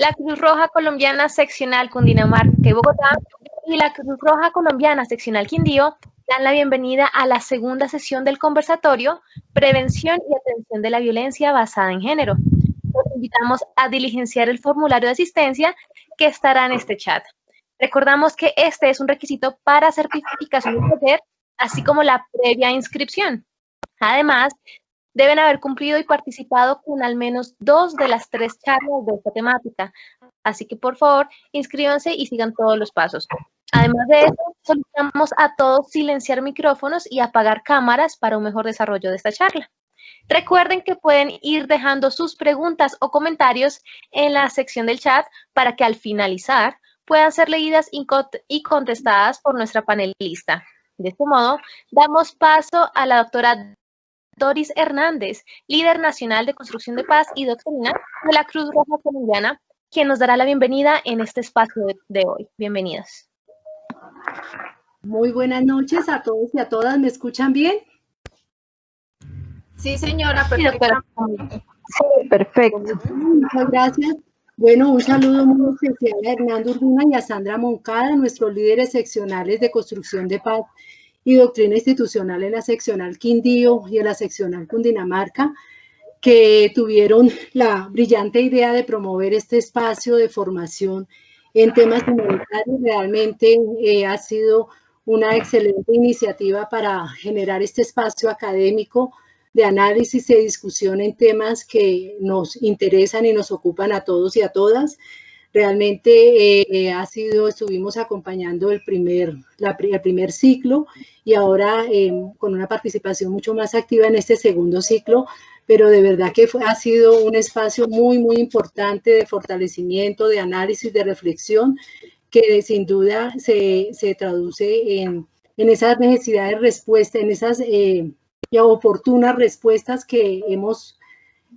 la Cruz Roja Colombiana Seccional Cundinamarca y Bogotá y la Cruz Roja Colombiana Seccional Quindío dan la bienvenida a la segunda sesión del conversatorio Prevención y Atención de la Violencia Basada en Género. Los invitamos a diligenciar el formulario de asistencia que estará en este chat. Recordamos que este es un requisito para certificación del taller, así como la previa inscripción. Además, deben haber cumplido y participado con al menos 2 de las 3 charlas de esta temática. Así que, por favor, inscríbanse y sigan todos los pasos. Además de eso, solicitamos a todos silenciar micrófonos y apagar cámaras para un mejor desarrollo de esta charla. Recuerden que pueden ir dejando sus preguntas o comentarios en la sección del chat para que al finalizar puedan ser leídas y contestadas por nuestra panelista. De este modo, damos paso a la doctora Doris Hernández, líder nacional de construcción de paz y doctrina de la Cruz Roja Colombiana, quien nos dará la bienvenida en este espacio de hoy. Bienvenidos. Muy buenas noches a todos y a todas. ¿Me escuchan bien? Sí, señora, perfectamente. Sí, perfecto. Muchas gracias. Bueno, un saludo muy especial a Hernando Urbina y a Sandra Moncada, nuestros líderes seccionales de construcción de paz y doctrina institucional en la seccional Quindío y en la seccional Cundinamarca, que tuvieron la brillante idea de promover este espacio de formación en temas humanitarios. Realmente ha sido una excelente iniciativa para generar este espacio académico de análisis y discusión en temas que nos interesan y nos ocupan a todos y a todas. Realmente estuvimos acompañando el primer ciclo y ahora con una participación mucho más activa en este segundo ciclo, pero de verdad que ha sido un espacio muy, muy importante de fortalecimiento, de análisis, de reflexión, que sin duda se traduce en esas necesidades de respuesta, en esas oportunas respuestas que hemos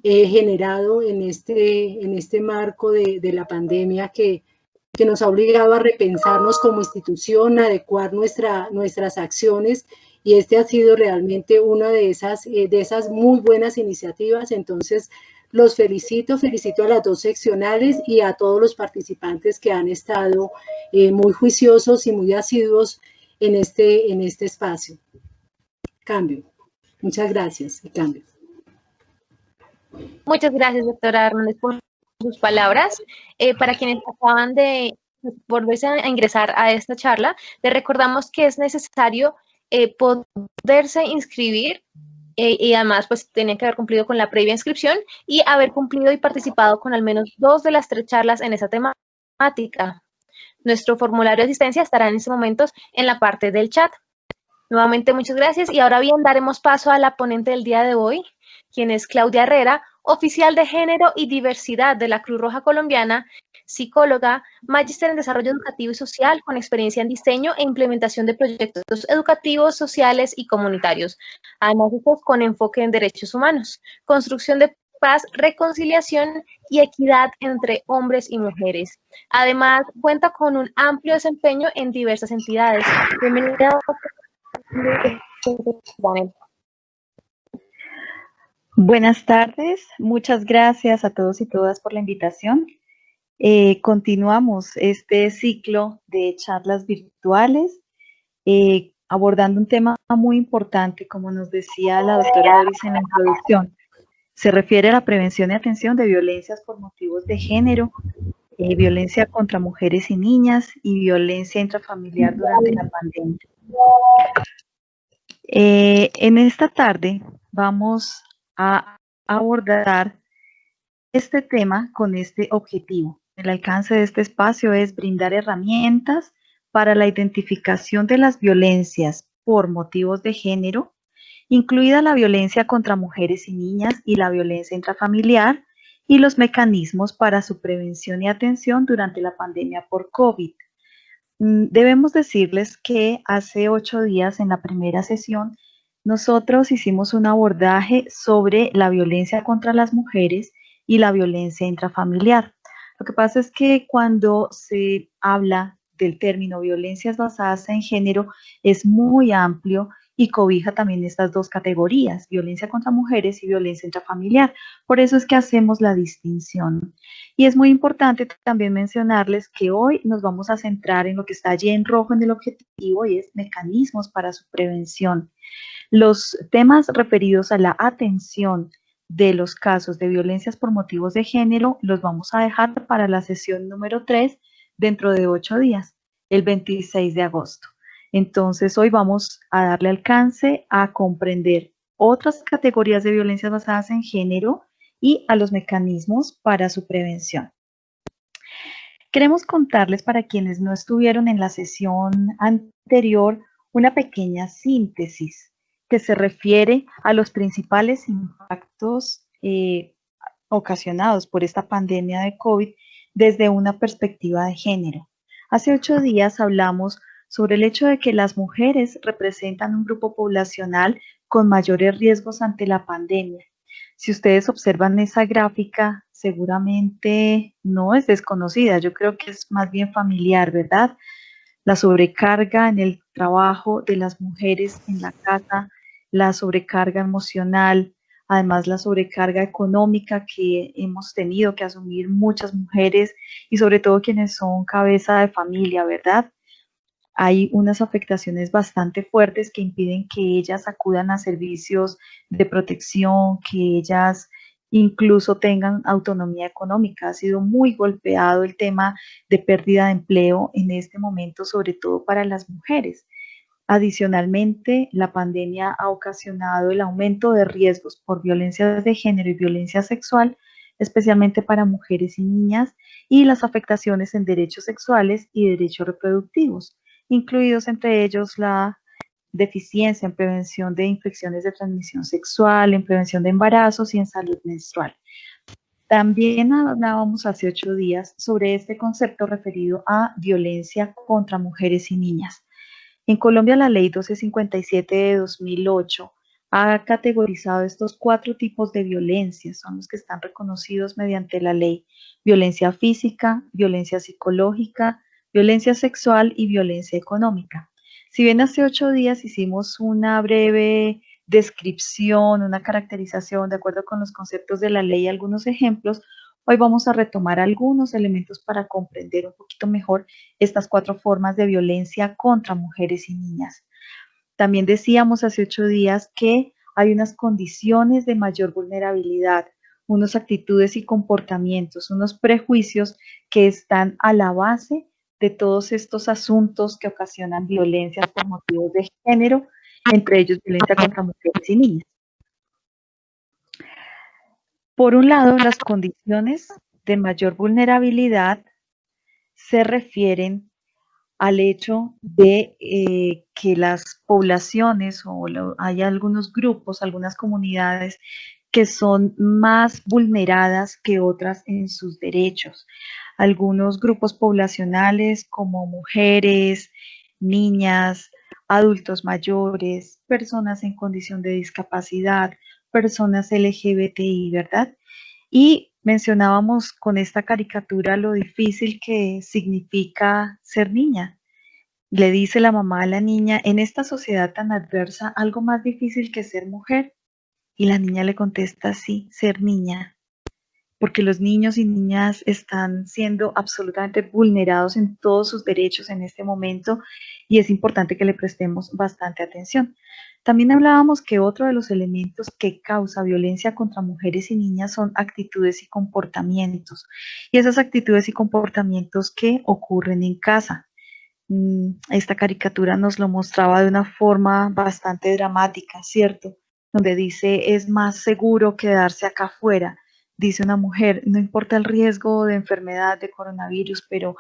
generado en este marco de la pandemia que nos ha obligado a repensarnos como institución, a adecuar nuestras acciones, y ha sido realmente una de esas muy buenas iniciativas. Entonces, los felicito a las dos seccionales y a todos los participantes que han estado muy juiciosos y muy asiduos en este espacio. Cambio. Muchas gracias. Y cambio. Muchas gracias, doctora Hernández, por sus palabras. Para quienes acaban de volverse a ingresar a esta charla, les recordamos que es necesario poderse inscribir y además pues tenían que haber cumplido con la previa inscripción y haber cumplido y participado con al menos 2 de las 3 charlas en esa temática. Nuestro formulario de asistencia estará en estos momentos en la parte del chat. Nuevamente, muchas gracias. Y ahora bien, daremos paso a la ponente del día de hoy, quien es Claudia Herrera, oficial de Género y Diversidad de la Cruz Roja Colombiana, psicóloga, magíster en Desarrollo Educativo y Social, con experiencia en diseño e implementación de proyectos educativos, sociales y comunitarios, además estos con enfoque en derechos humanos, construcción de paz, reconciliación y equidad entre hombres y mujeres. Además, cuenta con un amplio desempeño en diversas entidades. Bienvenida. Buenas tardes, muchas gracias a todos y todas por la invitación. Continuamos este ciclo de charlas virtuales abordando un tema muy importante, como nos decía la doctora Doris en la introducción. Se refiere a la prevención y atención de violencias por motivos de género, violencia contra mujeres y niñas y violencia intrafamiliar durante la pandemia. En esta tarde vamos a abordar este tema con este objetivo. El alcance de este espacio es brindar herramientas para la identificación de las violencias por motivos de género, incluida la violencia contra mujeres y niñas y la violencia intrafamiliar, y los mecanismos para su prevención y atención durante la pandemia por COVID. Debemos decirles que hace 8 días en la primera sesión nosotros hicimos un abordaje sobre la violencia contra las mujeres y la violencia intrafamiliar. Lo que pasa es que cuando se habla del término violencias basadas en género es muy amplio y cobija también estas dos categorías, violencia contra mujeres y violencia intrafamiliar. Por eso es que hacemos la distinción. Y es muy importante también mencionarles que hoy nos vamos a centrar en lo que está allí en rojo en el objetivo y es mecanismos para su prevención. Los temas referidos a la atención de los casos de violencias por motivos de género los vamos a dejar para la sesión número 3 dentro de 8 días, el 26 de agosto. Entonces hoy vamos a darle alcance a comprender otras categorías de violencias basadas en género y a los mecanismos para su prevención. Queremos contarles para quienes no estuvieron en la sesión anterior una pequeña síntesis que se refiere a los principales impactos ocasionados por esta pandemia de COVID desde una perspectiva de género. Hace 8 días hablamos sobre el hecho de que las mujeres representan un grupo poblacional con mayores riesgos ante la pandemia. Si ustedes observan esa gráfica, seguramente no es desconocida, yo creo que es más bien familiar, ¿verdad? La sobrecarga en el trabajo de las mujeres en la casa, la sobrecarga emocional, además la sobrecarga económica que hemos tenido que asumir muchas mujeres y sobre todo quienes son cabeza de familia, ¿verdad? Hay unas afectaciones bastante fuertes que impiden que ellas acudan a servicios de protección, que ellas incluso tengan autonomía económica. Ha sido muy golpeado el tema de pérdida de empleo en este momento, sobre todo para las mujeres. Adicionalmente, la pandemia ha ocasionado el aumento de riesgos por violencia de género y violencia sexual, especialmente para mujeres y niñas, y las afectaciones en derechos sexuales y derechos reproductivos, incluidos entre ellos la deficiencia en prevención de infecciones de transmisión sexual, en prevención de embarazos y en salud menstrual. También hablábamos hace 8 días sobre este concepto referido a violencia contra mujeres y niñas. En Colombia, la Ley 1257 de 2008 ha categorizado estos 4 tipos de violencia, son los que están reconocidos mediante la ley: violencia física, violencia psicológica, violencia sexual y violencia económica. Si bien hace 8 días hicimos una breve descripción, una caracterización de acuerdo con los conceptos de la ley y algunos ejemplos, hoy vamos a retomar algunos elementos para comprender un poquito mejor estas 4 formas de violencia contra mujeres y niñas. También decíamos hace 8 días que hay unas condiciones de mayor vulnerabilidad, unas actitudes y comportamientos, unos prejuicios que están a la base de todos estos asuntos que ocasionan violencias por motivos de género, entre ellos violencia contra mujeres y niñas. Por un lado, las condiciones de mayor vulnerabilidad se refieren al hecho de que las poblaciones hay algunos grupos, algunas comunidades que son más vulneradas que otras en sus derechos. Algunos grupos poblacionales como mujeres, niñas, adultos mayores, personas en condición de discapacidad, personas LGBTI, ¿verdad? Y mencionábamos con esta caricatura lo difícil que significa ser niña. Le dice la mamá a la niña: en esta sociedad tan adversa, algo más difícil que ser mujer. Y la niña le contesta: sí, ser niña. Porque los niños y niñas están siendo absolutamente vulnerados en todos sus derechos en este momento y es importante que le prestemos bastante atención. También hablábamos que otro de los elementos que causa violencia contra mujeres y niñas son actitudes y comportamientos. Y esas actitudes y comportamientos que ocurren en casa. Esta caricatura nos lo mostraba de una forma bastante dramática, ¿cierto? Donde dice: es más seguro quedarse acá afuera. Dice una mujer: no importa el riesgo de enfermedad, de coronavirus, pero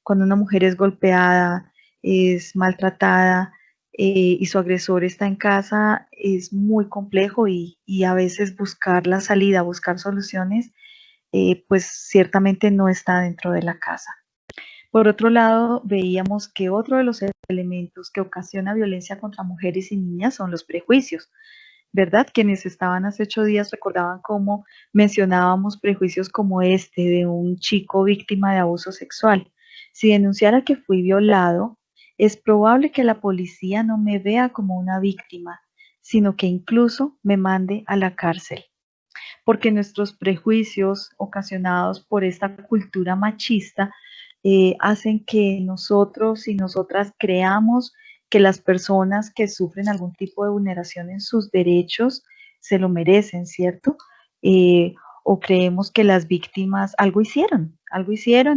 cuando una mujer es golpeada, es maltratada y su agresor está en casa, es muy complejo y a veces buscar la salida, buscar soluciones, pues ciertamente no está dentro de la casa. Por otro lado, veíamos que otro de los elementos que ocasiona violencia contra mujeres y niñas son los prejuicios, ¿verdad? Quienes estaban hace 8 días recordaban cómo mencionábamos prejuicios como este de un chico víctima de abuso sexual. Si denunciara que fui violado, es probable que la policía no me vea como una víctima, sino que incluso me mande a la cárcel. Porque nuestros prejuicios ocasionados por esta cultura machista hacen que nosotros y nosotras creamos que las personas que sufren algún tipo de vulneración en sus derechos se lo merecen, ¿cierto? O creemos que las víctimas algo hicieron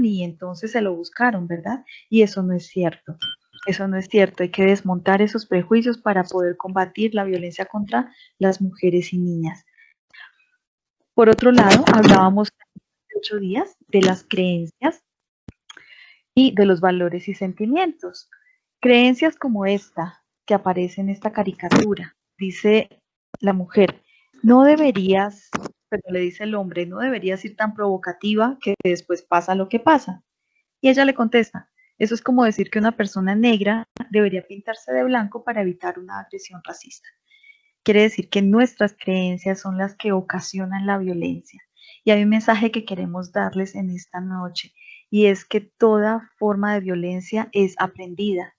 y entonces se lo buscaron, ¿verdad? Y eso no es cierto. Eso no es cierto. Hay que desmontar esos prejuicios para poder combatir la violencia contra las mujeres y niñas. Por otro lado, hablábamos hace 8 días de las creencias y de los valores y sentimientos. Creencias como esta que aparece en esta caricatura. Dice la mujer, no deberías, pero le dice el hombre, no deberías ir tan provocativa que después pasa lo que pasa. Y ella le contesta, eso es como decir que una persona negra debería pintarse de blanco para evitar una agresión racista. Quiere decir que nuestras creencias son las que ocasionan la violencia. Y hay un mensaje que queremos darles en esta noche, y es que toda forma de violencia es aprendida.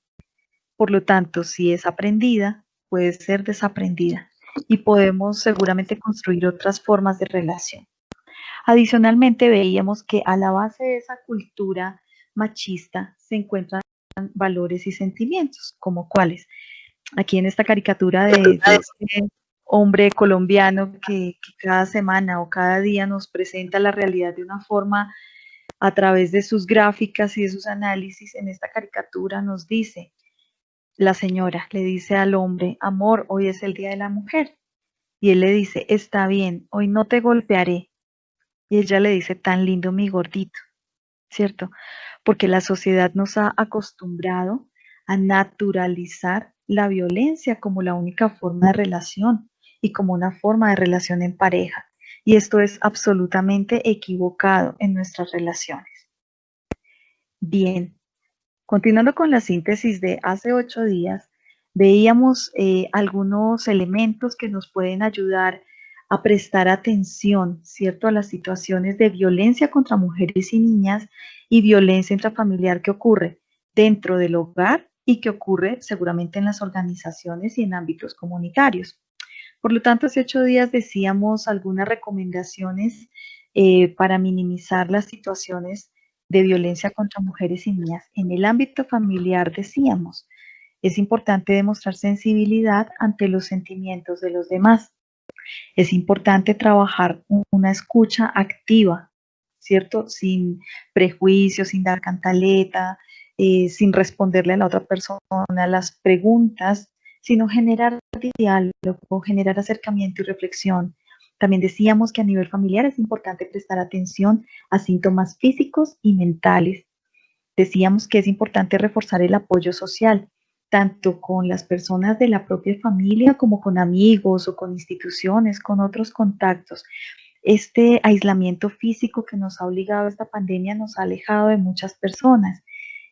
Por lo tanto, si es aprendida, puede ser desaprendida y podemos seguramente construir otras formas de relación. Adicionalmente, veíamos que a la base de esa cultura machista se encuentran valores y sentimientos, como cuáles. Aquí en esta caricatura de este hombre colombiano que cada semana o cada día nos presenta la realidad de una forma a través de sus gráficas y de sus análisis, en esta caricatura nos dice, la señora le dice al hombre, amor, hoy es el Día de la Mujer. Y él le dice, está bien, hoy no te golpearé. Y ella le dice, tan lindo mi gordito, ¿cierto? Porque la sociedad nos ha acostumbrado a naturalizar la violencia como la única forma de relación y como una forma de relación en pareja. Y esto es absolutamente equivocado en nuestras relaciones. Bien, continuando con la síntesis de hace 8 días, veíamos algunos elementos que nos pueden ayudar a prestar atención, ¿cierto?, a las situaciones de violencia contra mujeres y niñas y violencia intrafamiliar que ocurre dentro del hogar y que ocurre seguramente en las organizaciones y en ámbitos comunitarios. Por lo tanto, hace 8 días decíamos algunas recomendaciones para minimizar las situaciones de violencia contra mujeres y niñas. En el ámbito familiar decíamos, es importante demostrar sensibilidad ante los sentimientos de los demás. Es importante trabajar una escucha activa, ¿cierto? Sin prejuicios, sin dar cantaleta, sin responderle a la otra persona las preguntas, sino generar diálogo, generar acercamiento y reflexión. También decíamos que a nivel familiar es importante prestar atención a síntomas físicos y mentales. Decíamos que es importante reforzar el apoyo social, tanto con las personas de la propia familia como con amigos o con instituciones, con otros contactos. Este aislamiento físico que nos ha obligado esta pandemia nos ha alejado de muchas personas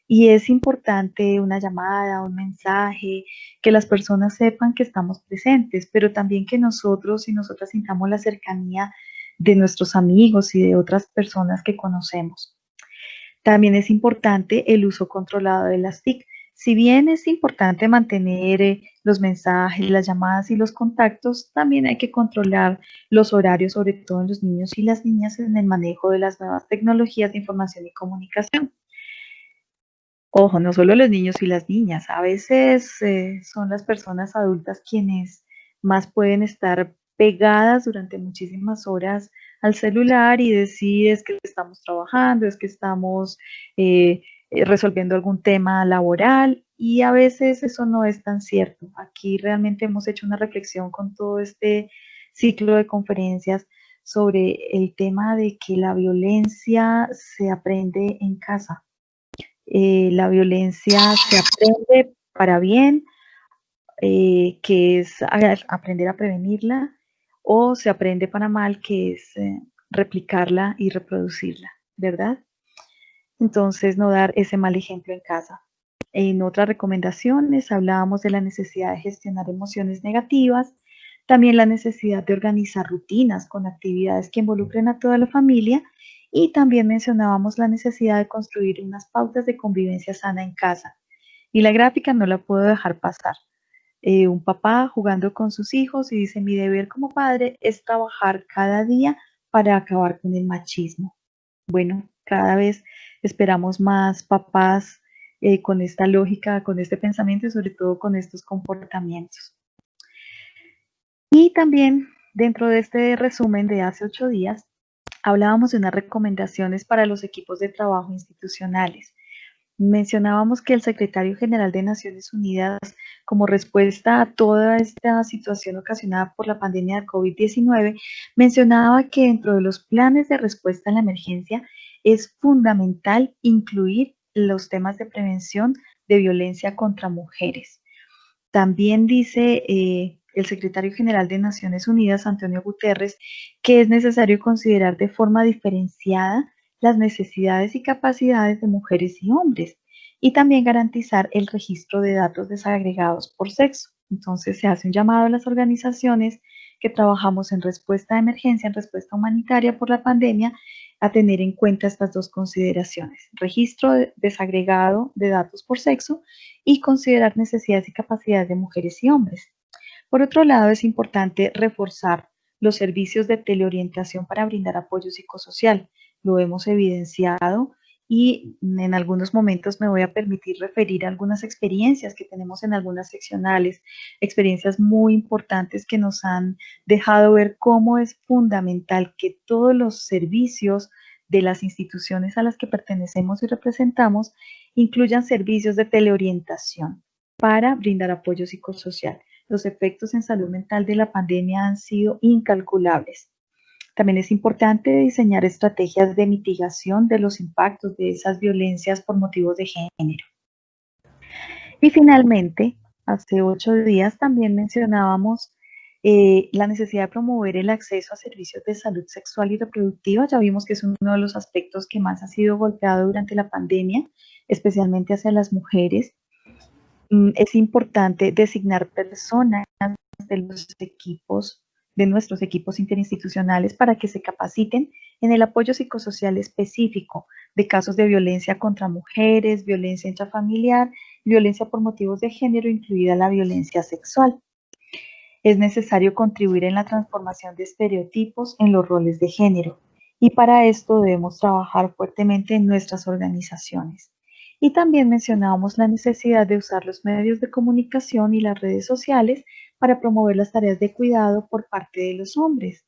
y es importante una llamada, un mensaje, que las personas sepan que estamos presentes, pero también que nosotros y nosotras sintamos la cercanía de nuestros amigos y de otras personas que conocemos. También es importante el uso controlado de las TIC. Si bien es importante mantener los mensajes, las llamadas y los contactos, también hay que controlar los horarios, sobre todo en los niños y las niñas, en el manejo de las nuevas tecnologías de información y comunicación. Ojo, no solo los niños y las niñas, a veces son las personas adultas quienes más pueden estar pegadas durante muchísimas horas al celular y decir es que estamos trabajando, es que estamos resolviendo algún tema laboral y a veces eso no es tan cierto. Aquí realmente hemos hecho una reflexión con todo este ciclo de conferencias sobre el tema de que la violencia se aprende en casa. La violencia se aprende para bien, que es aprender a prevenirla, o se aprende para mal, que es replicarla y reproducirla, ¿verdad? Entonces, no dar ese mal ejemplo en casa. En otras recomendaciones hablábamos de la necesidad de gestionar emociones negativas, también la necesidad de organizar rutinas con actividades que involucren a toda la familia y también mencionábamos la necesidad de construir unas pautas de convivencia sana en casa. Y la gráfica no la puedo dejar pasar. Un papá jugando con sus hijos y dice, mi deber como padre es trabajar cada día para acabar con el machismo. Bueno, cada vez esperamos más papás con esta lógica, con este pensamiento y sobre todo con estos comportamientos. Y también dentro de este resumen de hace 8 días, hablábamos de unas recomendaciones para los equipos de trabajo institucionales. Mencionábamos que el secretario general de Naciones Unidas, como respuesta a toda esta situación ocasionada por la pandemia de COVID-19, mencionaba que dentro de los planes de respuesta a la emergencia es fundamental incluir los temas de prevención de violencia contra mujeres. También dice el secretario general de Naciones Unidas, Antonio Guterres, que es necesario considerar de forma diferenciada las necesidades y capacidades de mujeres y hombres, y también garantizar el registro de datos desagregados por sexo. Entonces se hace un llamado a las organizaciones que trabajamos en respuesta de emergencia, en respuesta humanitaria por la pandemia, a tener en cuenta estas dos consideraciones: registro desagregado de datos por sexo y considerar necesidades y capacidades de mujeres y hombres. Por otro lado, es importante reforzar los servicios de teleorientación para brindar apoyo psicosocial. Lo hemos evidenciado y en algunos momentos me voy a permitir referir a algunas experiencias que tenemos en algunas seccionales, experiencias muy importantes que nos han dejado ver cómo es fundamental que todos los servicios de las instituciones a las que pertenecemos y representamos incluyan servicios de teleorientación para brindar apoyo psicosocial. Los efectos en salud mental de la pandemia han sido incalculables. También es importante diseñar estrategias de mitigación de los impactos de esas violencias por motivos de género. Y finalmente, hace 8 días también mencionábamos la necesidad de promover el acceso a servicios de salud sexual y reproductiva. Ya vimos que es uno de los aspectos que más ha sido golpeado durante la pandemia, especialmente hacia las mujeres. Es importante designar personas de nuestros equipos interinstitucionales para que se capaciten en el apoyo psicosocial específico de casos de violencia contra mujeres, violencia intrafamiliar, violencia por motivos de género, incluida la violencia sexual. Es necesario contribuir en la transformación de estereotipos en los roles de género, y para esto debemos trabajar fuertemente en nuestras organizaciones. Y también mencionábamos la necesidad de usar los medios de comunicación y las redes sociales para promover las tareas de cuidado por parte de los hombres,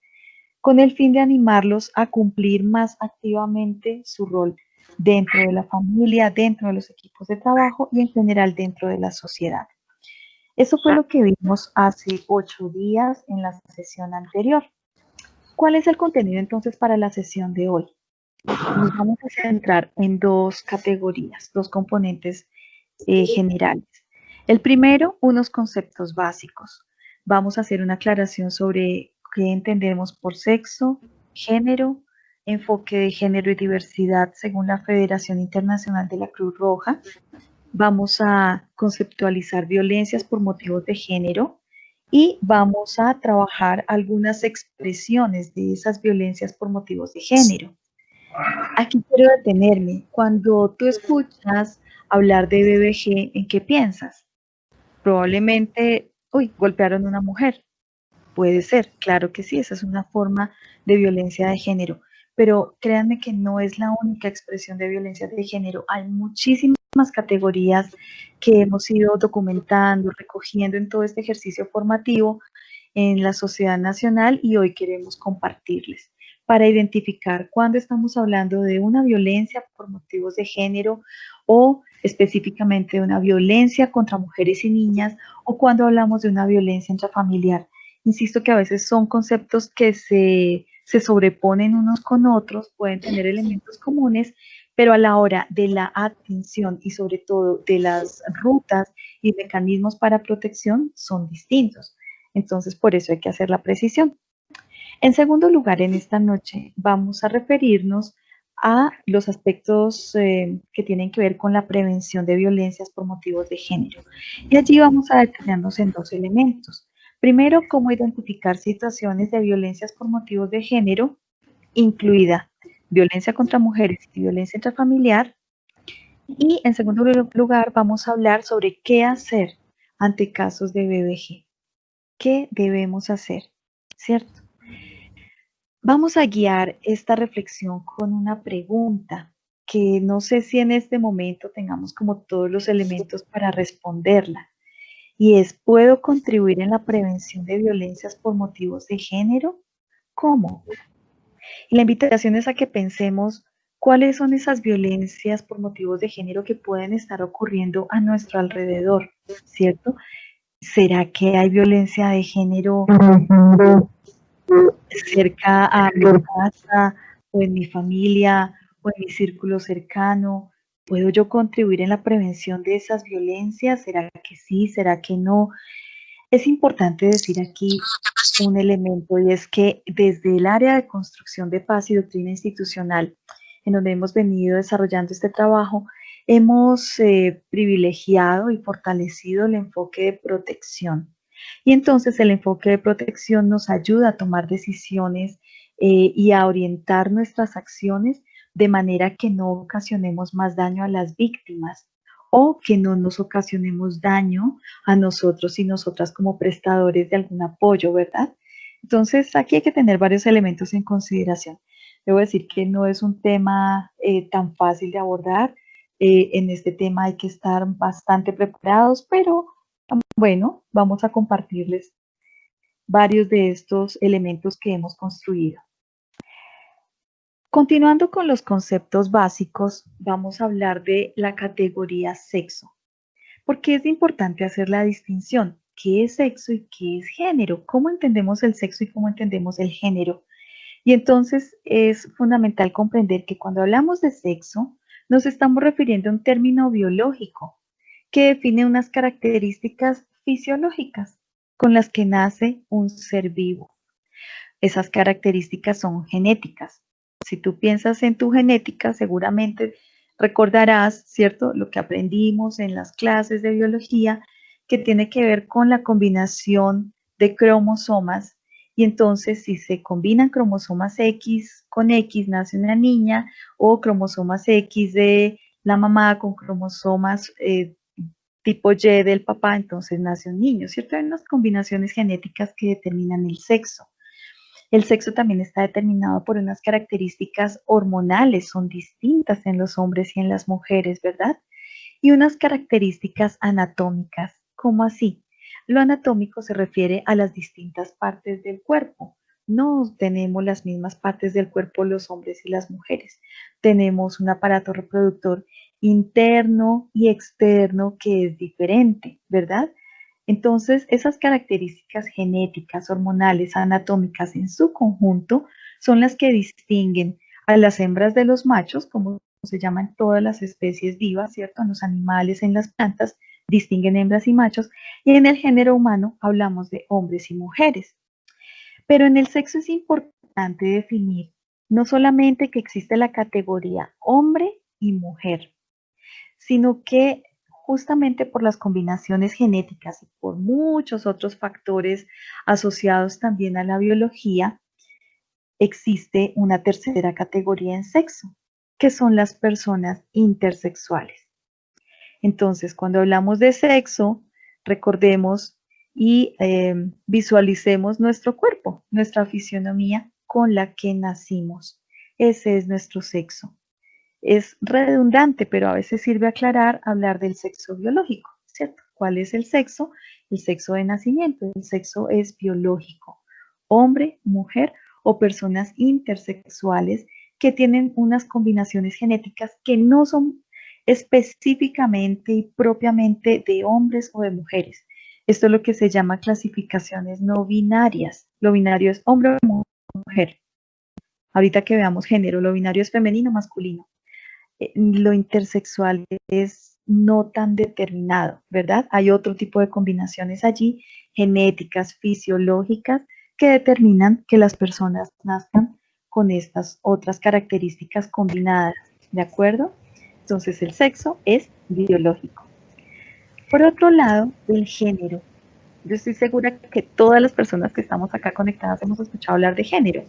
con el fin de animarlos a cumplir más activamente su rol dentro de la familia, dentro de los equipos de trabajo y en general dentro de la sociedad. Eso fue lo que vimos hace 8 días en la sesión anterior. ¿Cuál es el contenido entonces para la sesión de hoy? Nos vamos a centrar en 2 categorías, 2 componentes generales. El primero, unos conceptos básicos. Vamos a hacer una aclaración sobre qué entendemos por sexo, género, enfoque de género y diversidad según la Federación Internacional de la Cruz Roja. Vamos a conceptualizar violencias por motivos de género y vamos a trabajar algunas expresiones de esas violencias por motivos de género. Aquí quiero detenerme. Cuando tú escuchas hablar de BBG, ¿en qué piensas? Probablemente, golpearon a una mujer. Puede ser, claro que sí, esa es una forma de violencia de género, pero créanme que no es la única expresión de violencia de género. Hay muchísimas categorías que hemos ido documentando, recogiendo en todo este ejercicio formativo en la sociedad nacional y hoy queremos compartirles para identificar cuándo estamos hablando de una violencia por motivos de género o específicamente de una violencia contra mujeres y niñas o cuando hablamos de una violencia intrafamiliar. Insisto que a veces son conceptos que se sobreponen unos con otros, pueden tener elementos comunes, pero a la hora de la atención y sobre todo de las rutas y mecanismos para protección son distintos. Entonces, por eso hay que hacer la precisión. En segundo lugar, en esta noche vamos a referirnos a los aspectos que tienen que ver con la prevención de violencias por motivos de género. Y allí vamos a detenernos en 2 elementos. Primero, cómo identificar situaciones de violencias por motivos de género, incluida violencia contra mujeres y violencia intrafamiliar. Y en segundo lugar, vamos a hablar sobre qué hacer ante casos de BBG. ¿Qué debemos hacer? ¿Cierto? Vamos a guiar esta reflexión con una pregunta que no sé si en este momento tengamos como todos los elementos para responderla. Y es, ¿puedo contribuir en la prevención de violencias por motivos de género? ¿Cómo? Y la invitación es a que pensemos cuáles son esas violencias por motivos de género que pueden estar ocurriendo a nuestro alrededor, ¿cierto? ¿Será que hay violencia de género cerca a mi casa o en mi familia o en mi círculo cercano? ¿Puedo yo contribuir en la prevención de esas violencias? ¿Será que sí? ¿Será que no? Es importante decir aquí un elemento y es que desde el área de construcción de paz y doctrina institucional, en donde hemos venido desarrollando este trabajo, hemos privilegiado y fortalecido el enfoque de protección. Y entonces el enfoque de protección nos ayuda a tomar decisiones y a orientar nuestras acciones de manera que no ocasionemos más daño a las víctimas o que no nos ocasionemos daño a nosotros y nosotras como prestadores de algún apoyo, ¿verdad? Entonces, aquí hay que tener varios elementos en consideración. Debo decir que no es un tema tan fácil de abordar. En este tema hay que estar bastante preparados, pero bueno, vamos a compartirles varios de estos elementos que hemos construido. Continuando con los conceptos básicos, vamos a hablar de la categoría sexo. Porque es importante hacer la distinción. ¿Qué es sexo y qué es género? ¿Cómo entendemos el sexo y cómo entendemos el género? Y entonces es fundamental comprender que cuando hablamos de sexo, nos estamos refiriendo a un término biológico que define unas características fisiológicas con las que nace un ser vivo. Esas características son genéticas. Si tú piensas en tu genética, seguramente recordarás, ¿cierto?, lo que aprendimos en las clases de biología, que tiene que ver con la combinación de cromosomas. Y entonces, si se combinan cromosomas X con X, nace una niña, o cromosomas X de la mamá con cromosomas tipo Y del papá, entonces nace un niño, ¿cierto? Hay unas combinaciones genéticas que determinan el sexo. El sexo también está determinado por unas características hormonales, son distintas en los hombres y en las mujeres, ¿verdad? Y unas características anatómicas. ¿Cómo así? Lo anatómico se refiere a las distintas partes del cuerpo. No tenemos las mismas partes del cuerpo los hombres y las mujeres. Tenemos un aparato reproductor interno y externo que es diferente, ¿verdad? Entonces, esas características genéticas, hormonales, anatómicas en su conjunto son las que distinguen a las hembras de los machos, como se llaman todas las especies vivas, ¿cierto? En los animales, en las plantas, distinguen hembras y machos, y en el género humano hablamos de hombres y mujeres. Pero en el sexo es importante definir no solamente que existe la categoría hombre y mujer, sino que justamente por las combinaciones genéticas y por muchos otros factores asociados también a la biología, existe una tercera categoría en sexo, que son las personas intersexuales. Entonces, cuando hablamos de sexo, recordemos y visualicemos nuestro cuerpo, nuestra fisionomía con la que nacimos. Ese es nuestro sexo. Es redundante, pero a veces sirve aclarar, hablar del sexo biológico, ¿cierto? ¿Cuál es el sexo? El sexo de nacimiento. El sexo es biológico. Hombre, mujer o personas intersexuales que tienen unas combinaciones genéticas que no son específicamente y propiamente de hombres o de mujeres. Esto es lo que se llama clasificaciones no binarias. Lo binario es hombre o mujer. Ahorita que veamos género, lo binario es femenino o masculino. Lo intersexual es no tan determinado, ¿verdad? Hay otro tipo de combinaciones allí, genéticas, fisiológicas, que determinan que las personas nazcan con estas otras características combinadas, ¿de acuerdo? Entonces el sexo es biológico. Por otro lado, el género. Yo estoy segura que todas las personas que estamos acá conectadas hemos escuchado hablar de género,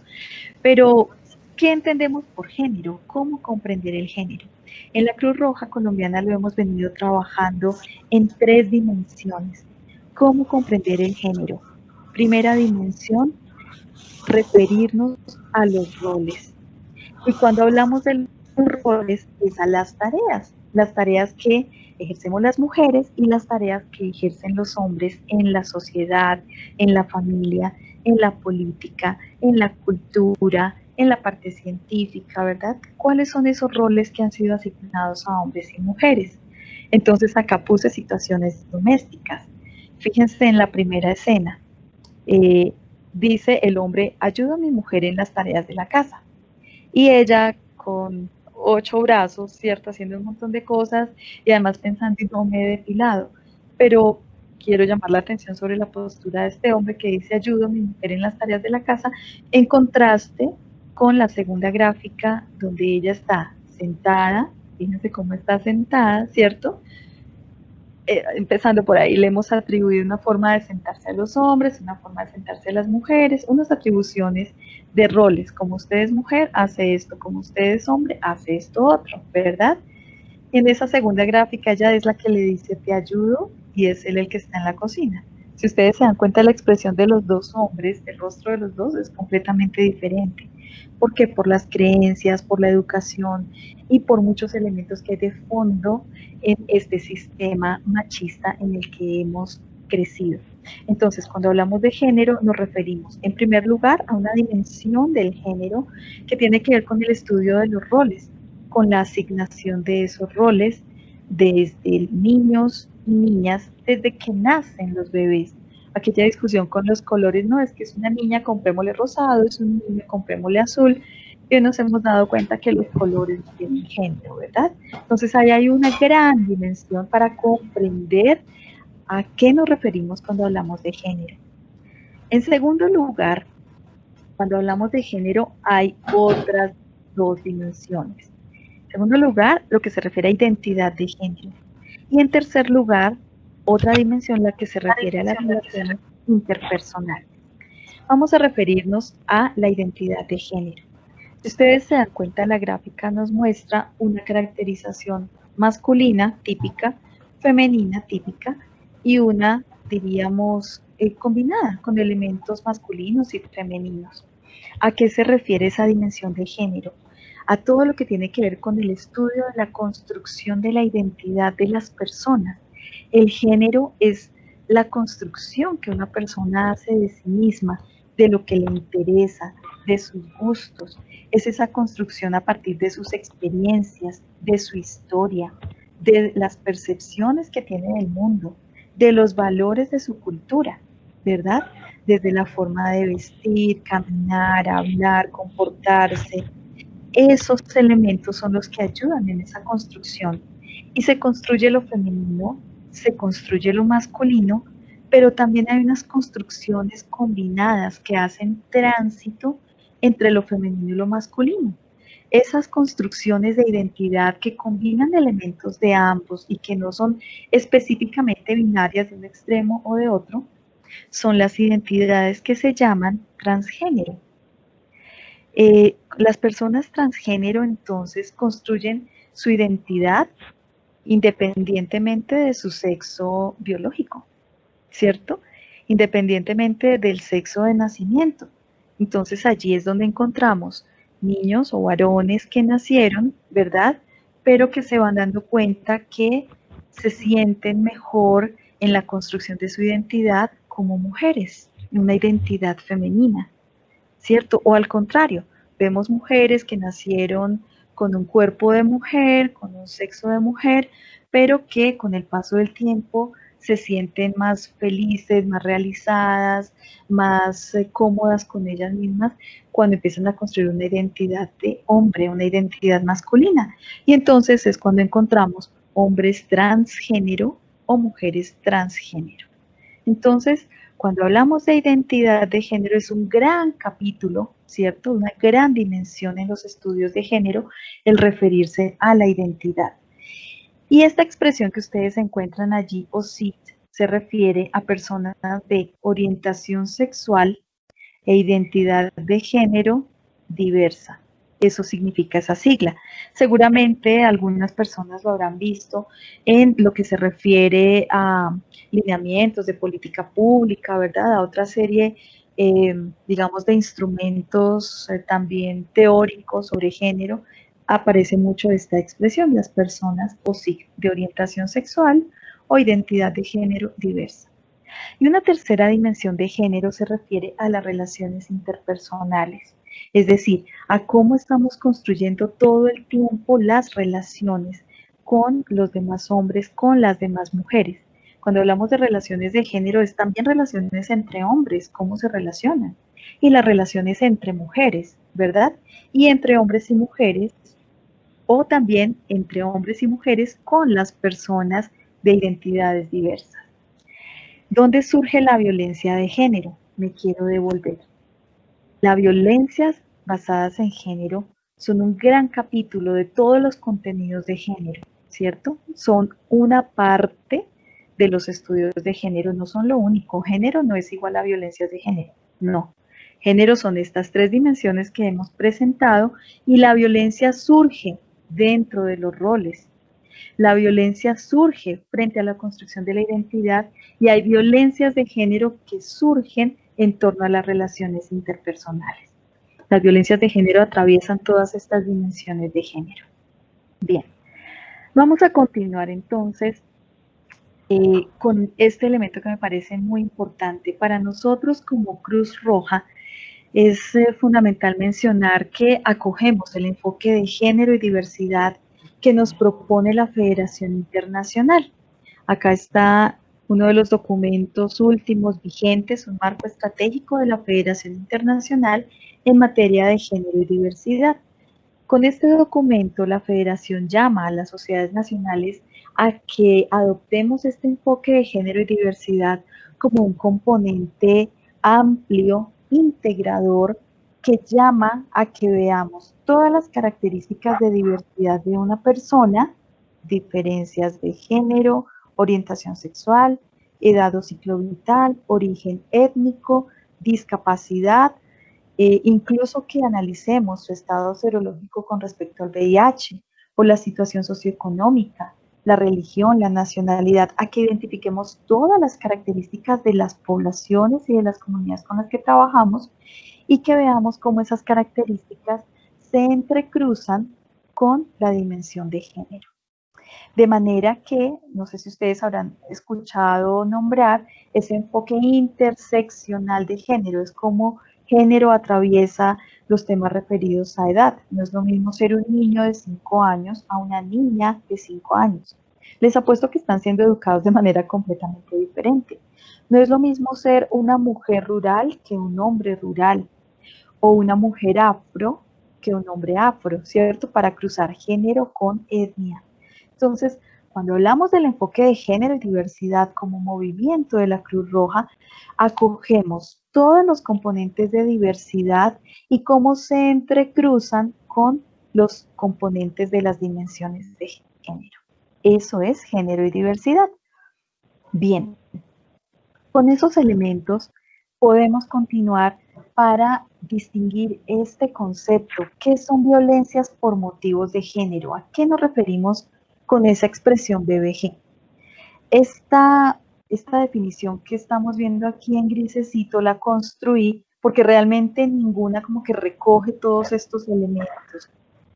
pero ¿qué entendemos por género? ¿Cómo comprender el género? En la Cruz Roja Colombiana lo hemos venido trabajando en 3 dimensiones. ¿Cómo comprender el género? Primera dimensión, referirnos a los roles. Y cuando hablamos de los roles, es a las tareas que ejercemos las mujeres y las tareas que ejercen los hombres en la sociedad, en la familia, en la política, en la cultura, en la parte científica, ¿verdad? ¿Cuáles son esos roles que han sido asignados a hombres y mujeres? Entonces acá puse situaciones domésticas. Fíjense en la primera escena. Dice el hombre, ayuda a mi mujer en las tareas de la casa. Y ella con 8 brazos, ¿cierto? Haciendo un montón de cosas y además pensando y no me he depilado. Pero quiero llamar la atención sobre la postura de este hombre que dice ayuda a mi mujer en las tareas de la casa, en contraste con la segunda gráfica donde ella está sentada, fíjense cómo está sentada, ¿cierto? Empezando por ahí, le hemos atribuido una forma de sentarse a los hombres, una forma de sentarse a las mujeres, unas atribuciones de roles, como usted es mujer, hace esto, como usted es hombre, hace esto otro, ¿verdad? Y en esa segunda gráfica ella es la que le dice te ayudo y es él el que está en la cocina. Si ustedes se dan cuenta, la expresión de los dos hombres, el rostro de los dos es completamente diferente. ¿Por qué? Por las creencias, por la educación y por muchos elementos que hay de fondo en este sistema machista en el que hemos crecido. Entonces, cuando hablamos de género, nos referimos, en primer lugar, a una dimensión del género que tiene que ver con el estudio de los roles, con la asignación de esos roles desde niños y niñas, desde que nacen los bebés. Aquella discusión con los colores, no, es que es una niña, comprémosle rosado, es un niño, comprémosle azul, y hoy nos hemos dado cuenta que los colores no tienen género, ¿verdad? Entonces ahí hay una gran dimensión para comprender a qué nos referimos cuando hablamos de género. En segundo lugar, cuando hablamos de género hay otras 2 dimensiones. En segundo lugar, lo que se refiere a identidad de género. Y en tercer lugar, otra dimensión, la que se refiere a las relaciones interpersonales. Vamos a referirnos a la identidad de género. Si ustedes se dan cuenta, la gráfica nos muestra una caracterización masculina típica, femenina típica y una, diríamos, combinada con elementos masculinos y femeninos. ¿A qué se refiere esa dimensión de género? A todo lo que tiene que ver con el estudio de la construcción de la identidad de las personas. El género es la construcción que una persona hace de sí misma, de lo que le interesa, de sus gustos. Es esa construcción a partir de sus experiencias, de su historia, de las percepciones que tiene del mundo, de los valores de su cultura, ¿verdad? Desde la forma de vestir, caminar, hablar, comportarse. Esos elementos son los que ayudan en esa construcción. Y se construye lo femenino, se construye lo masculino, pero también hay unas construcciones combinadas que hacen tránsito entre lo femenino y lo masculino. Esas construcciones de identidad que combinan elementos de ambos y que no son específicamente binarias de un extremo o de otro, son las identidades que se llaman transgénero. Las personas transgénero entonces construyen su identidad independientemente de su sexo biológico, ¿cierto? Independientemente del sexo de nacimiento. Entonces allí es donde encontramos niños o varones que nacieron, ¿verdad? Pero que se van dando cuenta que se sienten mejor en la construcción de su identidad como mujeres, una identidad femenina, ¿cierto? O al contrario, vemos mujeres que nacieron con un cuerpo de mujer, con un sexo de mujer, pero que con el paso del tiempo se sienten más felices, más realizadas, más cómodas con ellas mismas cuando empiezan a construir una identidad de hombre, una identidad masculina. Y entonces es cuando encontramos hombres transgénero o mujeres transgénero. Entonces, cuando hablamos de identidad de género es un gran capítulo, ¿cierto? Una gran dimensión en los estudios de género, el referirse a la identidad. Y esta expresión que ustedes encuentran allí, OSIT, se refiere a personas de orientación sexual e identidad de género diversa. Eso significa esa sigla. Seguramente algunas personas lo habrán visto en lo que se refiere a lineamientos de política pública, ¿verdad? A otra serie, digamos, de instrumentos también teóricos sobre género. Aparece mucho esta expresión, las personas o SIG, de orientación sexual o identidad de género diversa. Y una tercera dimensión de género se refiere a las relaciones interpersonales, es decir, a cómo estamos construyendo todo el tiempo las relaciones con los demás hombres, con las demás mujeres. Cuando hablamos de relaciones de género, es también relaciones entre hombres, cómo se relacionan, y las relaciones entre mujeres, ¿verdad? Y entre hombres y mujeres, o también entre hombres y mujeres con las personas de identidades diversas. ¿Dónde surge la violencia de género? Me quiero devolver. Las violencias basadas en género son un gran capítulo de todos los contenidos de género, ¿cierto? Son una parte de los estudios de género, no son lo único. Género no es igual a violencias de género, no. Género son estas tres dimensiones que hemos presentado y la violencia surge dentro de los roles. La violencia surge frente a la construcción de la identidad y hay violencias de género que surgen en torno a las relaciones interpersonales. Las violencias de género atraviesan todas estas dimensiones de género. Bien, vamos a continuar entonces con este elemento que me parece muy importante. Para nosotros como Cruz Roja es fundamental mencionar que acogemos el enfoque de género y diversidad que nos propone la Federación Internacional. Acá está uno de los documentos últimos vigentes, un marco estratégico de la Federación Internacional en materia de género y diversidad. Con este documento, la Federación llama a las sociedades nacionales a que adoptemos este enfoque de género y diversidad como un componente amplio, integrador, que llama a que veamos todas las características de diversidad de una persona, diferencias de género, orientación sexual, edad o ciclo vital, origen étnico, discapacidad, incluso que analicemos su estado serológico con respecto al VIH o la situación socioeconómica, la religión, la nacionalidad, a que identifiquemos todas las características de las poblaciones y de las comunidades con las que trabajamos y que veamos cómo esas características se entrecruzan con la dimensión de género. De manera que, no sé si ustedes habrán escuchado nombrar ese enfoque interseccional de género, es como género atraviesa los temas referidos a edad. No es lo mismo ser un niño de 5 años a una niña de 5 años. Les apuesto que están siendo educados de manera completamente diferente. No es lo mismo ser una mujer rural que un hombre rural, o una mujer afro que un hombre afro, ¿cierto? Para cruzar género con etnia. Entonces, cuando hablamos del enfoque de género y diversidad como movimiento de la Cruz Roja, acogemos todos los componentes de diversidad y cómo se entrecruzan con los componentes de las dimensiones de género. Eso es género y diversidad. Bien, con esos elementos podemos continuar para distinguir este concepto. ¿Qué son violencias por motivos de género? ¿A qué nos referimos con esa expresión BBG? Esta definición que estamos viendo aquí en grisecito la construí porque realmente ninguna como que recoge todos estos elementos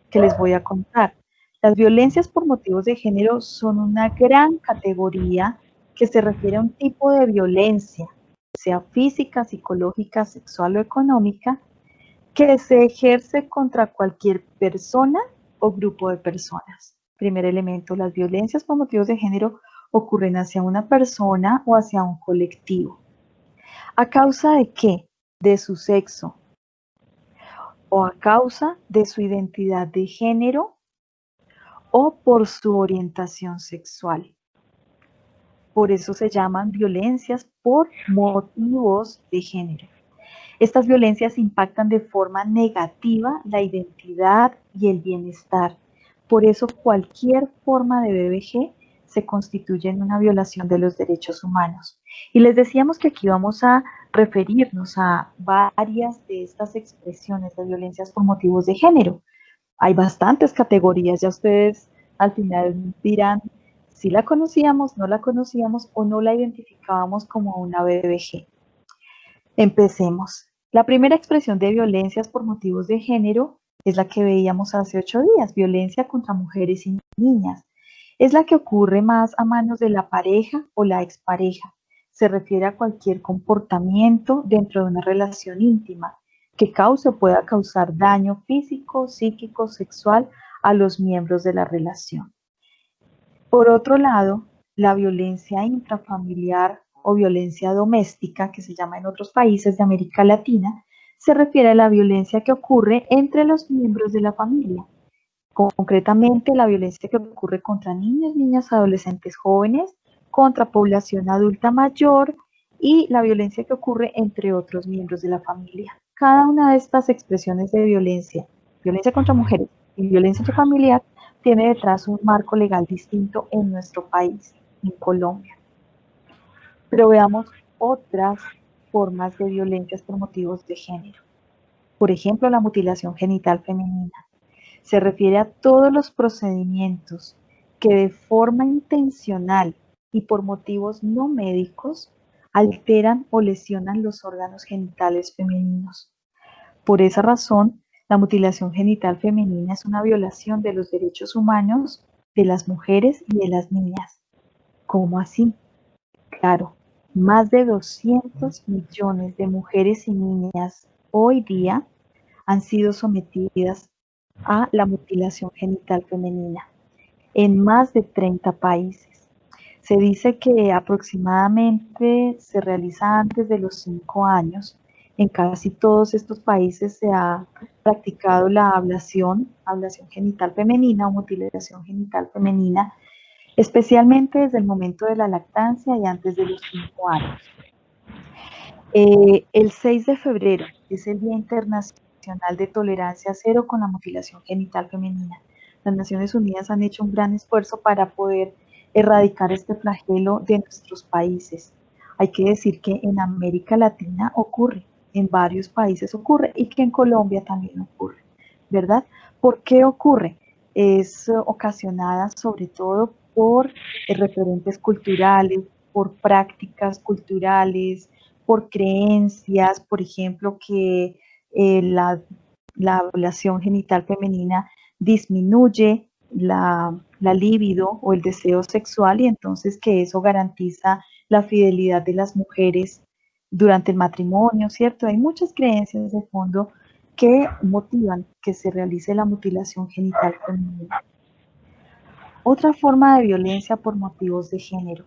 que les voy a contar. Las violencias por motivos de género son una gran categoría que se refiere a un tipo de violencia, sea física, psicológica, sexual o económica, que se ejerce contra cualquier persona o grupo de personas. Primer elemento, las violencias por motivos de género ocurren hacia una persona o hacia un colectivo. ¿A causa de qué? De su sexo o a causa de su identidad de género o por su orientación sexual. Por eso se llaman violencias por motivos de género. Estas violencias impactan de forma negativa la identidad y el bienestar. Por eso cualquier forma de BBG se constituye en una violación de los derechos humanos. Y les decíamos que aquí vamos a referirnos a varias de estas expresiones de violencias por motivos de género. Hay bastantes categorías, ya ustedes al final dirán si la conocíamos, no la conocíamos o no la identificábamos como una BBG. Empecemos. La primera expresión de violencias por motivos de género es la que veíamos hace 8 días, violencia contra mujeres y niñas. Es la que ocurre más a manos de la pareja o la expareja. Se refiere a cualquier comportamiento dentro de una relación íntima que cause o pueda causar daño físico, psíquico, sexual a los miembros de la relación. Por otro lado, la violencia intrafamiliar o violencia doméstica, que se llama en otros países de América Latina, se refiere a la violencia que ocurre entre los miembros de la familia. Concretamente, la violencia que ocurre contra niños, niñas, adolescentes, jóvenes, contra población adulta mayor y la violencia que ocurre entre otros miembros de la familia. Cada una de estas expresiones de violencia, violencia contra mujeres y violencia intrafamiliar, tiene detrás un marco legal distinto en nuestro país, en Colombia. Pero veamos otras formas de violencias por motivos de género. Por ejemplo, la mutilación genital femenina. Se refiere a todos los procedimientos que de forma intencional y por motivos no médicos alteran o lesionan los órganos genitales femeninos. Por esa razón, la mutilación genital femenina es una violación de los derechos humanos de las mujeres y de las niñas. ¿Cómo así? Claro, más de 200 millones de mujeres y niñas hoy día han sido sometidas a la mutilación genital femenina en más de 30 países. Se dice que aproximadamente se realiza antes de los 5 años. En casi todos estos países se ha practicado la ablación genital femenina o mutilación genital femenina, especialmente desde el momento de la lactancia y antes de los 5 años. El 6 de febrero es el Día Internacional de Tolerancia Cero con la Mutilación Genital Femenina. Las Naciones Unidas han hecho un gran esfuerzo para poder erradicar este flagelo de nuestros países. Hay que decir que en América Latina ocurre, en varios países ocurre y que en Colombia también ocurre, ¿verdad? ¿Por qué ocurre? Es ocasionada sobre todo por referentes culturales, por prácticas culturales, por creencias, por ejemplo, que la ablación genital femenina disminuye la libido o el deseo sexual y entonces que eso garantiza la fidelidad de las mujeres durante el matrimonio, ¿cierto? Hay muchas creencias de fondo que motivan que se realice la mutilación genital femenina. Otra forma de violencia por motivos de género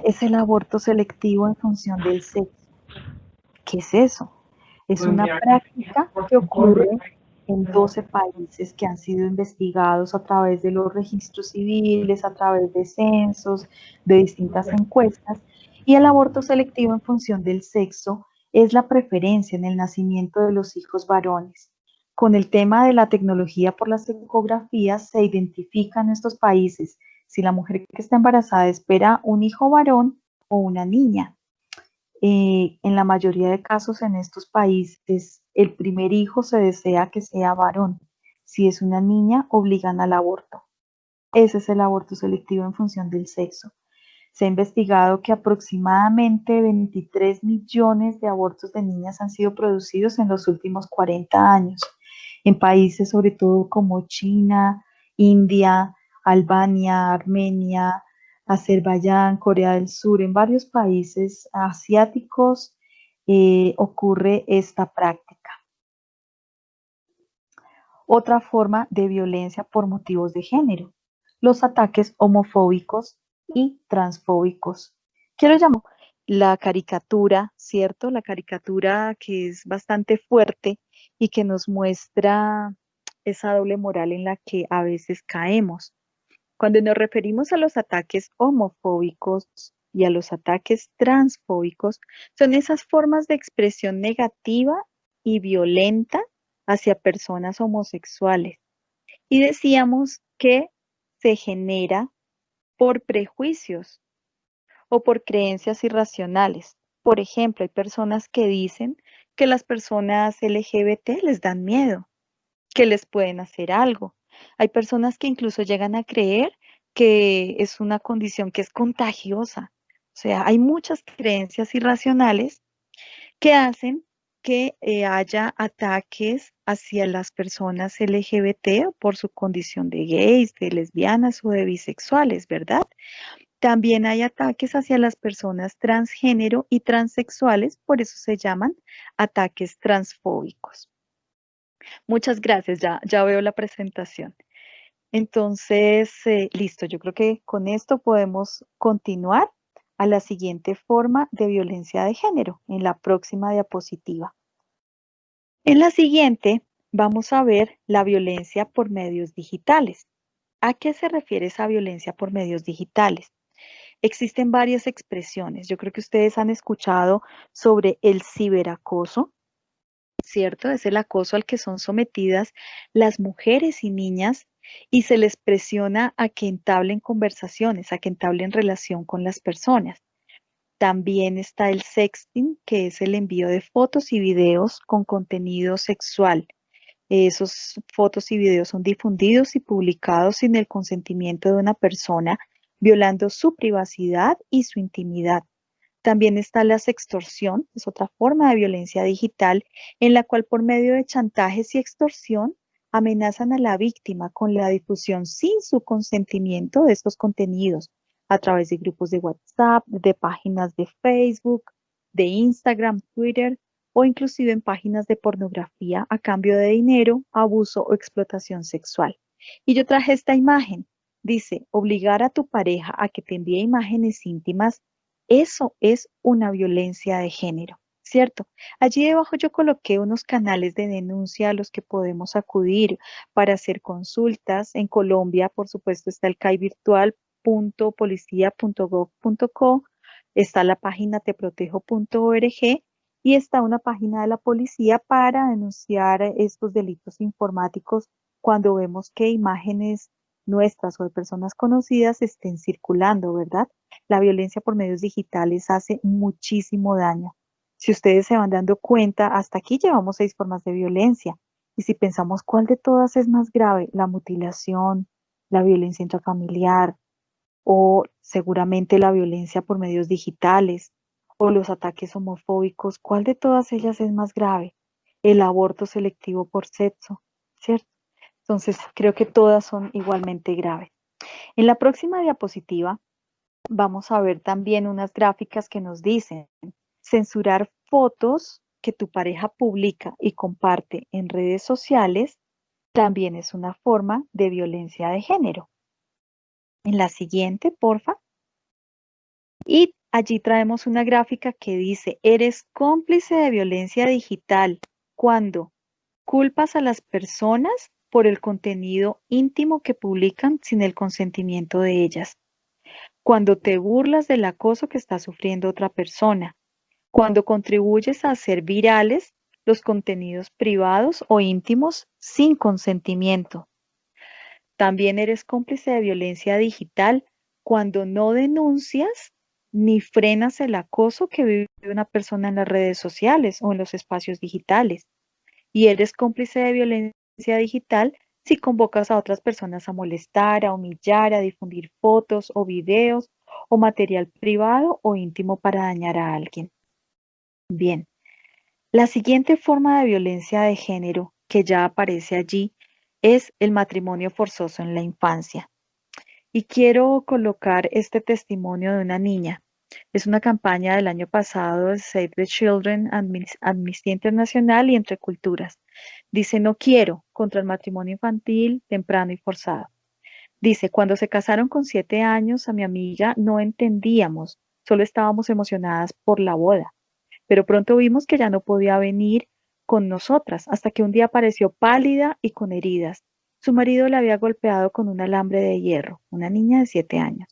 es el aborto selectivo en función del sexo. ¿Qué es eso? Es una práctica que ocurre en 12 países que han sido investigados a través de los registros civiles, a través de censos, de distintas encuestas, y el aborto selectivo en función del sexo es la preferencia en el nacimiento de los hijos varones. Con el tema de la tecnología por las ecografías se identifica en estos países si la mujer que está embarazada espera un hijo varón o una niña. En la mayoría de casos en estos países, el primer hijo se desea que sea varón. Si es una niña, obligan al aborto. Ese es el aborto selectivo en función del sexo. Se ha investigado que aproximadamente 23 millones de abortos de niñas han sido producidos en los últimos 40 años, en países sobre todo como China, India, Albania, Armenia, Azerbaiyán, Corea del Sur, en varios países asiáticos ocurre esta práctica. Otra forma de violencia por motivos de género, los ataques homofóbicos y transfóbicos. Quiero llamar la caricatura, ¿cierto? La caricatura que es bastante fuerte y que nos muestra esa doble moral en la que a veces caemos. Cuando nos referimos a los ataques homofóbicos y a los ataques transfóbicos, son esas formas de expresión negativa y violenta hacia personas homosexuales. Y decíamos que se genera por prejuicios o por creencias irracionales. Por ejemplo, hay personas que dicen que las personas LGBT les dan miedo. que les pueden hacer algo. Hay personas que incluso llegan a creer que es una condición que es contagiosa. O sea, hay muchas creencias irracionales que hacen que haya ataques hacia las personas LGBT por su condición de gays, de lesbianas o de bisexuales, ¿verdad? También hay ataques hacia las personas transgénero y transexuales, por eso se llaman ataques transfóbicos. Muchas gracias, ya veo la presentación. Entonces, listo, yo creo que con esto podemos continuar a la siguiente forma de violencia de género, en la próxima diapositiva. En la siguiente vamos a ver la violencia por medios digitales. ¿A qué se refiere esa violencia por medios digitales? Existen varias expresiones. Yo creo que ustedes han escuchado sobre el ciberacoso, ¿cierto? Es el acoso al que son sometidas las mujeres y niñas y se les presiona a que entablen conversaciones, a que entablen relación con las personas. También está el sexting, que es el envío de fotos y videos con contenido sexual. Esos fotos y videos son difundidos y publicados sin el consentimiento de una persona, violando su privacidad y su intimidad. También está la sextorsión, es otra forma de violencia digital en la cual por medio de chantajes y extorsión amenazan a la víctima con la difusión sin su consentimiento de estos contenidos a través de grupos de WhatsApp, de páginas de Facebook, de Instagram, Twitter o inclusive en páginas de pornografía a cambio de dinero, abuso o explotación sexual. Y yo traje esta imagen. Dice, obligar a tu pareja a que te envíe imágenes íntimas, eso es una violencia de género, ¿cierto? Allí debajo yo coloqué unos canales de denuncia a los que podemos acudir para hacer consultas. En Colombia, por supuesto, está el caivirtual.policia.gov.co, está la página teprotejo.org y está una página de la policía para denunciar estos delitos informáticos cuando vemos que imágenes nuestras o de personas conocidas estén circulando, ¿verdad? La violencia por medios digitales hace muchísimo daño. Si ustedes se van dando cuenta, hasta aquí llevamos 6 formas de violencia. Y si pensamos cuál de todas es más grave, la mutilación, la violencia intrafamiliar o seguramente la violencia por medios digitales o los ataques homofóbicos, ¿cuál de todas ellas es más grave? El aborto selectivo por sexo, ¿cierto? Entonces, creo que todas son igualmente graves. En la próxima diapositiva vamos a ver también unas gráficas que nos dicen censurar fotos que tu pareja publica y comparte en redes sociales también es una forma de violencia de género. En la siguiente, porfa. Y allí traemos una gráfica que dice, eres cómplice de violencia digital cuando culpas a las personas por el contenido íntimo que publican sin el consentimiento de ellas. Cuando te burlas del acoso que está sufriendo otra persona. Cuando contribuyes a hacer virales los contenidos privados o íntimos sin consentimiento. También eres cómplice de violencia digital cuando no denuncias ni frenas el acoso que vive una persona en las redes sociales o en los espacios digitales. Y eres cómplice de violencia digital si convocas a otras personas a molestar, a humillar, a difundir fotos o videos o material privado o íntimo para dañar a alguien. Bien, la siguiente forma de violencia de género que ya aparece allí es el matrimonio forzoso en la infancia. Y quiero colocar este testimonio de una niña. Es una campaña del año pasado de Save the Children, Amnistía Internacional y Entre Culturas. Dice, no quiero contra el matrimonio infantil, temprano y forzado. Dice, cuando se casaron con 7 años, a mi amiga no entendíamos, solo estábamos emocionadas por la boda. Pero pronto vimos que ya no podía venir con nosotras, hasta que un día apareció pálida y con heridas. Su marido la había golpeado con un alambre de hierro, una niña de 7 años.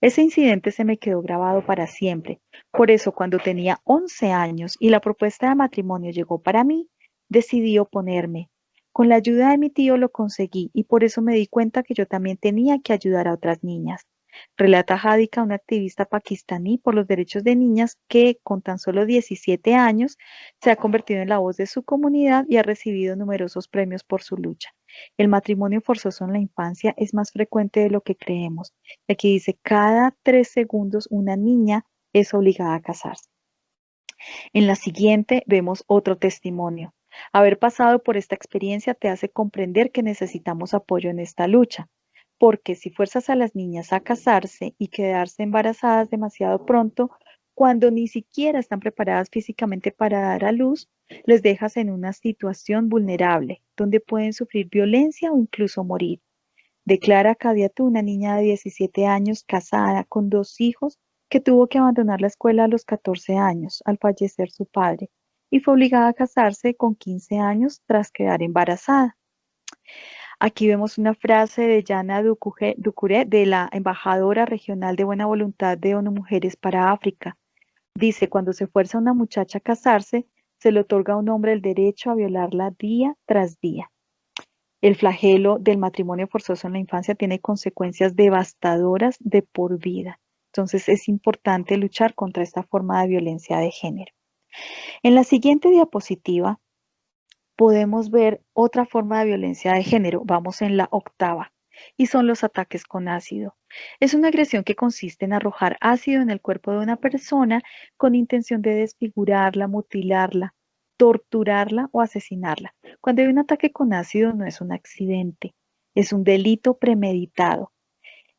Ese incidente se me quedó grabado para siempre. Por eso, cuando tenía 11 años y la propuesta de matrimonio llegó para mí, decidí oponerme. Con la ayuda de mi tío lo conseguí y por eso me di cuenta que yo también tenía que ayudar a otras niñas. Relata Hadika, una activista pakistaní por los derechos de niñas que con tan solo 17 años se ha convertido en la voz de su comunidad y ha recibido numerosos premios por su lucha. El matrimonio forzoso en la infancia es más frecuente de lo que creemos. Aquí dice, cada 3 segundos una niña es obligada a casarse. En la siguiente vemos otro testimonio. Haber pasado por esta experiencia te hace comprender que necesitamos apoyo en esta lucha, porque si fuerzas a las niñas a casarse y quedarse embarazadas demasiado pronto, cuando ni siquiera están preparadas físicamente para dar a luz, les dejas en una situación vulnerable, donde pueden sufrir violencia o incluso morir. Declara Kadiatu, una niña de 17 años casada con 2 hijos, que tuvo que abandonar la escuela a los 14 años al fallecer su padre y fue obligada a casarse con 15 años tras quedar embarazada. Aquí vemos una frase de Yana Ducuré, de la embajadora regional de buena voluntad de ONU Mujeres para África. Dice, cuando se fuerza a una muchacha a casarse, se le otorga a un hombre el derecho a violarla día tras día. El flagelo del matrimonio forzoso en la infancia tiene consecuencias devastadoras de por vida. Entonces es importante luchar contra esta forma de violencia de género. En la siguiente diapositiva podemos ver otra forma de violencia de género. Vamos en la 8ª. Y son los ataques con ácido. Es una agresión que consiste en arrojar ácido en el cuerpo de una persona con intención de desfigurarla, mutilarla, torturarla o asesinarla. Cuando hay un ataque con ácido no es un accidente, es un delito premeditado.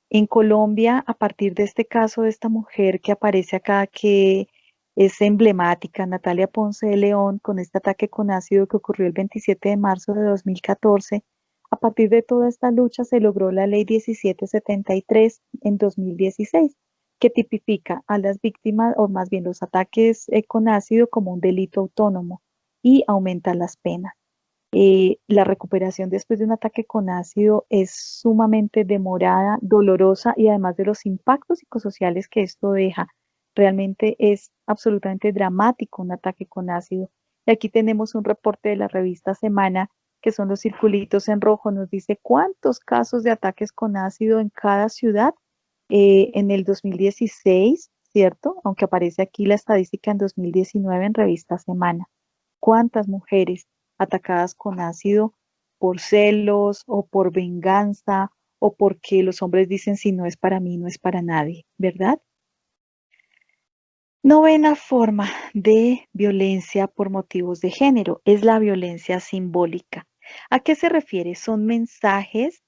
En Colombia, a partir de este caso de esta mujer que aparece acá, que es emblemática, Natalia Ponce de León, con este ataque con ácido que ocurrió el 27 de marzo de 2014, a partir de toda esta lucha se logró la ley 1773 en 2016, que tipifica a las víctimas, o más bien los ataques con ácido, como un delito autónomo y aumenta las penas. La recuperación después de un ataque con ácido es sumamente demorada, dolorosa y además de los impactos psicosociales que esto deja, realmente es absolutamente dramático un ataque con ácido. Y aquí tenemos un reporte de la revista Semana, que son los circulitos en rojo, nos dice cuántos casos de ataques con ácido en cada ciudad en el 2016, ¿cierto? Aunque aparece aquí la estadística en 2019 en revista Semana. ¿Cuántas mujeres atacadas con ácido por celos o por venganza o porque los hombres dicen si no es para mí, no es para nadie, ¿verdad? 9ª forma de violencia por motivos de género es la violencia simbólica. ¿A qué se refiere? Son mensajes,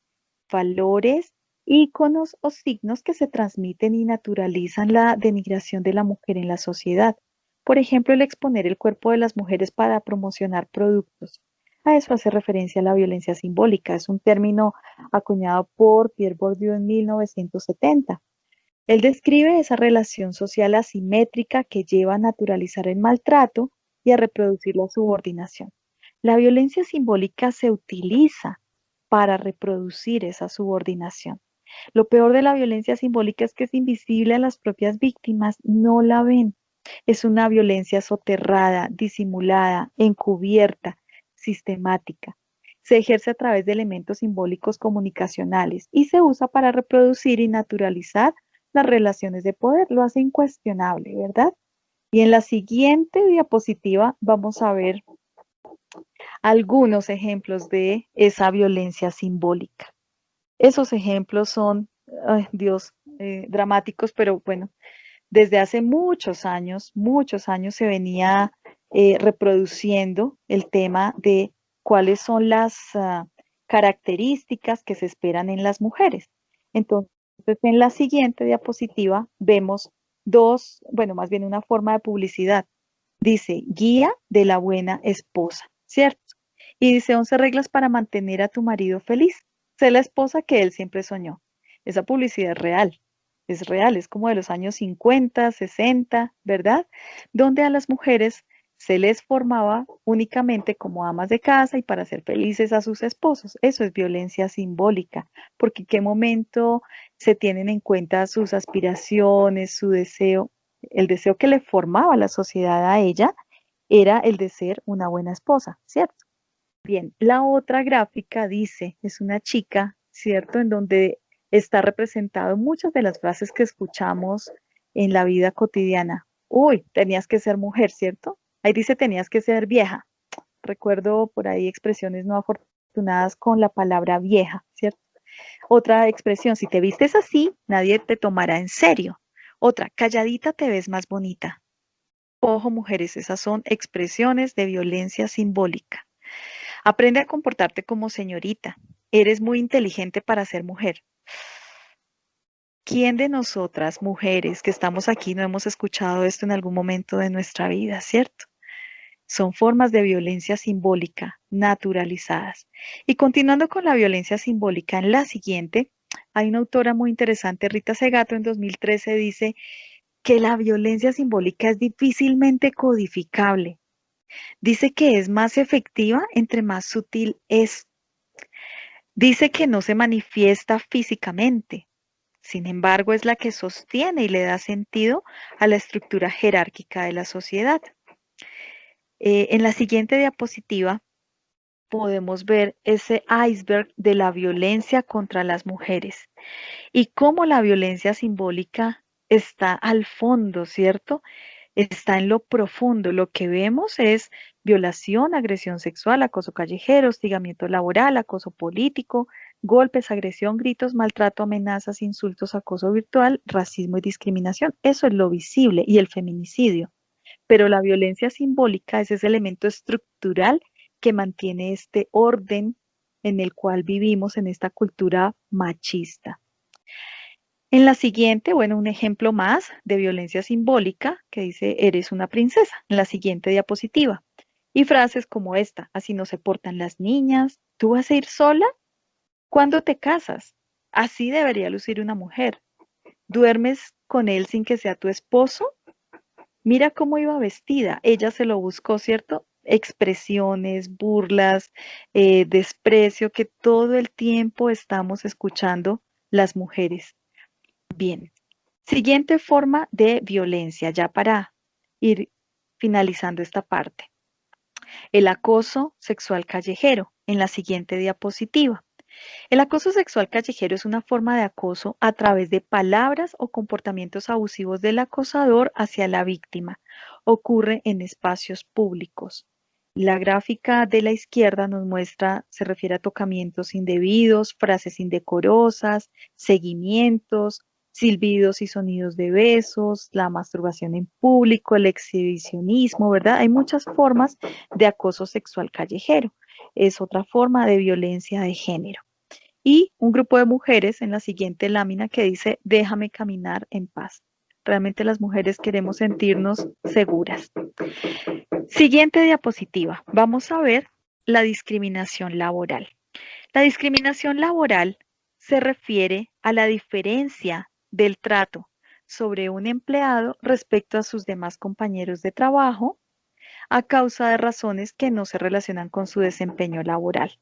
valores, íconos o signos que se transmiten y naturalizan la denigración de la mujer en la sociedad. Por ejemplo, el exponer el cuerpo de las mujeres para promocionar productos. A eso hace referencia la violencia simbólica. Es un término acuñado por Pierre Bourdieu en 1970. Él describe esa relación social asimétrica que lleva a naturalizar el maltrato y a reproducir la subordinación. La violencia simbólica se utiliza para reproducir esa subordinación. Lo peor de la violencia simbólica es que es invisible a las propias víctimas, no la ven. Es una violencia soterrada, disimulada, encubierta, sistemática. Se ejerce a través de elementos simbólicos comunicacionales y se usa para reproducir y naturalizar las relaciones de poder. Lo hace incuestionable, ¿verdad? Y en la siguiente diapositiva vamos a ver algunos ejemplos de esa violencia simbólica. Esos ejemplos son, ay, Dios, dramáticos, pero bueno, desde hace muchos años se venía reproduciendo el tema de cuáles son las características que se esperan en las mujeres. Entonces, en la siguiente diapositiva vemos más bien una forma de publicidad. Dice, guía de la buena esposa, ¿cierto? Y dice 11 reglas para mantener a tu marido feliz. Sé la esposa que él siempre soñó. Esa publicidad es real, es como de los años 50, 60, ¿verdad? Donde a las mujeres se les formaba únicamente como amas de casa y para ser felices a sus esposos. Eso es violencia simbólica, porque en qué momento se tienen en cuenta sus aspiraciones, su deseo, el deseo que le formaba la sociedad a ella era el de ser una buena esposa, ¿cierto? Bien, la otra gráfica dice, es una chica, ¿cierto? En donde está representado en muchas de las frases que escuchamos en la vida cotidiana. Uy, tenías que ser mujer, ¿cierto? Ahí dice tenías que ser vieja. Recuerdo por ahí expresiones no afortunadas con la palabra vieja, ¿cierto? Otra expresión, si te vistes así, nadie te tomará en serio. Otra, calladita te ves más bonita. Ojo, mujeres, esas son expresiones de violencia simbólica. Aprende a comportarte como señorita. Eres muy inteligente para ser mujer. ¿Quién de nosotras, mujeres que estamos aquí, no hemos escuchado esto en algún momento de nuestra vida, cierto? Son formas de violencia simbólica naturalizadas. Y continuando con la violencia simbólica, en la siguiente, hay una autora muy interesante, Rita Segato, en 2013 dice que la violencia simbólica es difícilmente codificable. Dice que es más efectiva entre más sutil es. Dice que no se manifiesta físicamente. Sin embargo, es la que sostiene y le da sentido a la estructura jerárquica de la sociedad. En la siguiente diapositiva podemos ver ese iceberg de la violencia contra las mujeres y cómo la violencia simbólica está al fondo, ¿cierto? Está en lo profundo. Lo que vemos es violación, agresión sexual, acoso callejero, hostigamiento laboral, acoso político, golpes, agresión, gritos, maltrato, amenazas, insultos, acoso virtual, racismo y discriminación. Eso es lo visible y el feminicidio. Pero la violencia simbólica es ese elemento estructural que mantiene este orden en el cual vivimos en esta cultura machista. En la siguiente, bueno, un ejemplo más de violencia simbólica que dice, eres una princesa, en la siguiente diapositiva. Y frases como esta, así no se portan las niñas, ¿tú vas a ir sola? ¿Cuándo te casas? Así debería lucir una mujer. ¿Duermes con él sin que sea tu esposo? Mira cómo iba vestida, ella se lo buscó, ¿cierto? Expresiones, burlas, desprecio que todo el tiempo estamos escuchando las mujeres. Bien, siguiente forma de violencia, ya para ir finalizando esta parte. El acoso sexual callejero, en la siguiente diapositiva. El acoso sexual callejero es una forma de acoso a través de palabras o comportamientos abusivos del acosador hacia la víctima. Ocurre en espacios públicos. La gráfica de la izquierda nos muestra, se refiere a tocamientos indebidos, frases indecorosas, seguimientos, silbidos y sonidos de besos, la masturbación en público, el exhibicionismo, ¿verdad? Hay muchas formas de acoso sexual callejero. Es otra forma de violencia de género. Y un grupo de mujeres en la siguiente lámina que dice, déjame caminar en paz. Realmente las mujeres queremos sentirnos seguras. Siguiente diapositiva. Vamos a ver la discriminación laboral. La discriminación laboral se refiere a la diferencia del trato sobre un empleado respecto a sus demás compañeros de trabajo a causa de razones que no se relacionan con su desempeño laboral.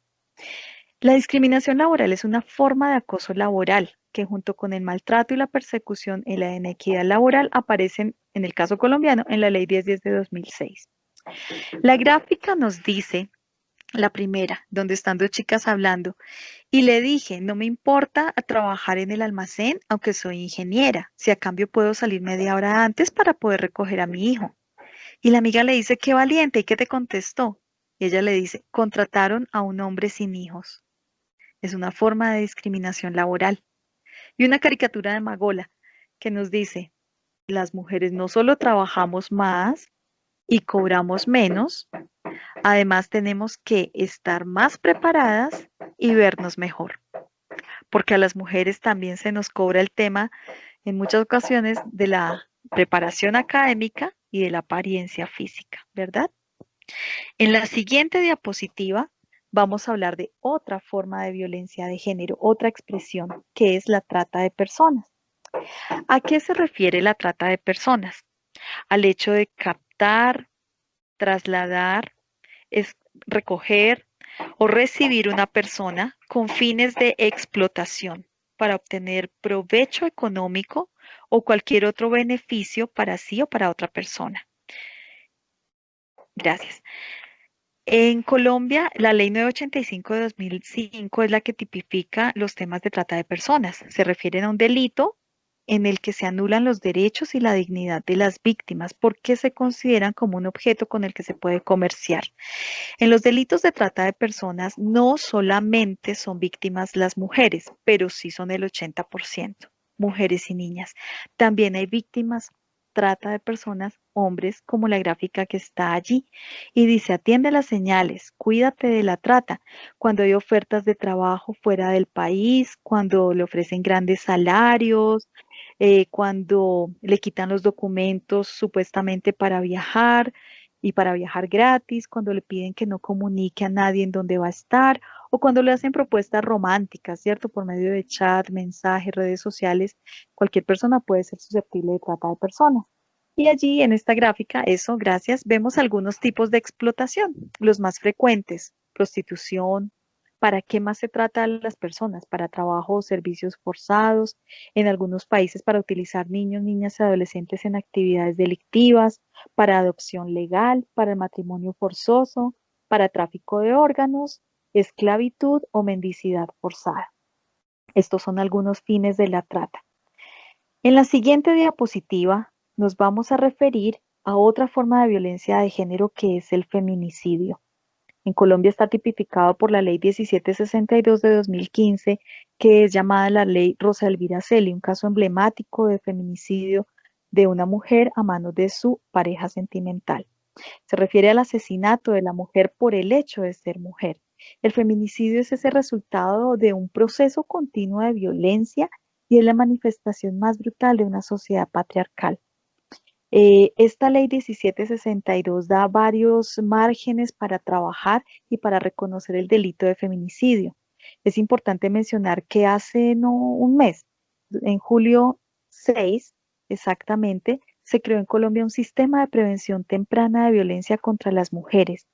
La discriminación laboral es una forma de acoso laboral que junto con el maltrato y la persecución y la inequidad laboral aparecen, en el caso colombiano, en la Ley 1010 de 2006. La gráfica nos dice, la primera, donde están dos chicas hablando, y le dije, no me importa trabajar en el almacén, aunque soy ingeniera, si a cambio puedo salir media hora antes para poder recoger a mi hijo. Y la amiga le dice, qué valiente, ¿y qué te contestó? Y ella le dice, contrataron a un hombre sin hijos. Es una forma de discriminación laboral. Y una caricatura de Magola que nos dice, las mujeres no solo trabajamos más y cobramos menos, además tenemos que estar más preparadas y vernos mejor. Porque a las mujeres también se nos cobra el tema en muchas ocasiones de la preparación académica y de la apariencia física, ¿verdad? En la siguiente diapositiva vamos a hablar de otra forma de violencia de género, otra expresión, que es la trata de personas. ¿A qué se refiere la trata de personas? Al hecho de captar, trasladar, recoger o recibir una persona con fines de explotación para obtener provecho económico o cualquier otro beneficio para sí o para otra persona. Gracias. En Colombia, la Ley 985 de 2005 es la que tipifica los temas de trata de personas. Se refieren a un delito en el que se anulan los derechos y la dignidad de las víctimas porque se consideran como un objeto con el que se puede comerciar. En los delitos de trata de personas no solamente son víctimas las mujeres, pero sí son el 80%, mujeres y niñas. También hay víctimas trata de personas, hombres, como la gráfica que está allí. Y dice, atiende las señales, cuídate de la trata. Cuando hay ofertas de trabajo fuera del país, cuando le ofrecen grandes salarios, cuando le quitan los documentos supuestamente para viajar y para viajar gratis, cuando le piden que no comunique a nadie en dónde va a estar, o cuando le hacen propuestas románticas, ¿cierto? Por medio de chat, mensajes, redes sociales, cualquier persona puede ser susceptible de trata de personas. Y allí en esta gráfica, eso, gracias, vemos algunos tipos de explotación, los más frecuentes, prostitución. ¿Para qué más se trata a las personas? Para trabajo o servicios forzados, en algunos países para utilizar niños, niñas y adolescentes en actividades delictivas, para adopción legal, para el matrimonio forzoso, para tráfico de órganos, esclavitud o mendicidad forzada. Estos son algunos fines de la trata. En la siguiente diapositiva nos vamos a referir a otra forma de violencia de género que es el feminicidio. En Colombia está tipificado por la Ley 1762 de 2015, que es llamada la Ley Rosa Elvira Celi, un caso emblemático de feminicidio de una mujer a manos de su pareja sentimental. Se refiere al asesinato de la mujer por el hecho de ser mujer. El feminicidio es ese resultado de un proceso continuo de violencia y es la manifestación más brutal de una sociedad patriarcal. Esta ley 1762 da varios márgenes para trabajar y para reconocer el delito de feminicidio. Es importante mencionar que hace no un mes, en julio 6 exactamente, se creó en Colombia un sistema de prevención temprana de violencia contra las mujeres,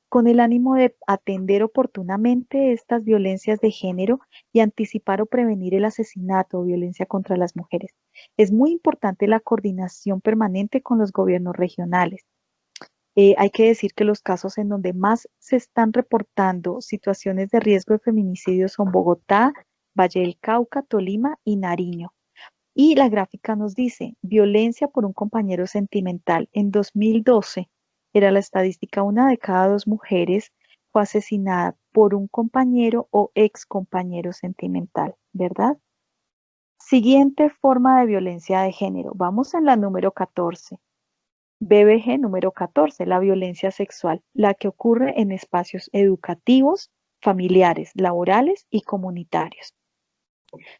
con el ánimo de atender oportunamente estas violencias de género y anticipar o prevenir el asesinato o violencia contra las mujeres. Es muy importante la coordinación permanente con los gobiernos regionales. Hay que decir que los casos en donde más se están reportando situaciones de riesgo de feminicidio son Bogotá, Valle del Cauca, Tolima y Nariño. Y la gráfica nos dice, violencia por un compañero sentimental. En 2012 era la estadística, una de cada dos mujeres fue asesinada por un compañero o ex compañero sentimental, ¿verdad? Siguiente forma de violencia de género. Vamos en la número 14. BBG número 14, la violencia sexual, la que ocurre en espacios educativos, familiares, laborales y comunitarios.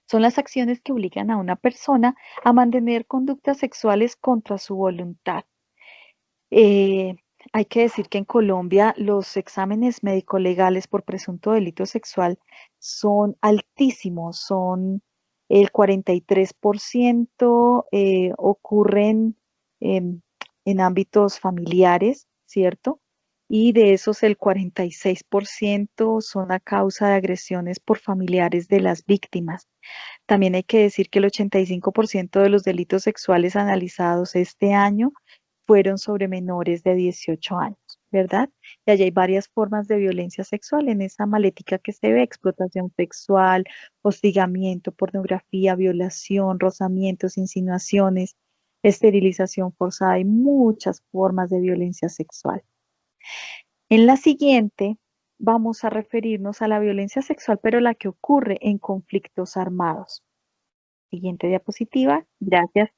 Son las acciones que obligan a una persona a mantener conductas sexuales contra su voluntad. Hay que decir que en Colombia los exámenes médico-legales por presunto delito sexual son altísimos, son el 43% ocurren en ámbitos familiares, ¿cierto? Y de esos el 46% son a causa de agresiones por familiares de las víctimas. También hay que decir que el 85% de los delitos sexuales analizados este año fueron sobre menores de 18 años, ¿verdad? Y allí hay varias formas de violencia sexual en esa malética que se ve: explotación sexual, hostigamiento, pornografía, violación, rozamientos, insinuaciones, esterilización forzada y muchas formas de violencia sexual. En la siguiente vamos a referirnos a la violencia sexual, pero la que ocurre en conflictos armados. Siguiente diapositiva, gracias.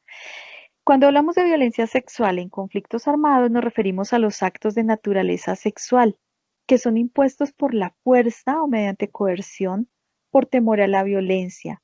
Cuando hablamos de violencia sexual en conflictos armados, nos referimos a los actos de naturaleza sexual, que son impuestos por la fuerza o mediante coerción, por temor a la violencia,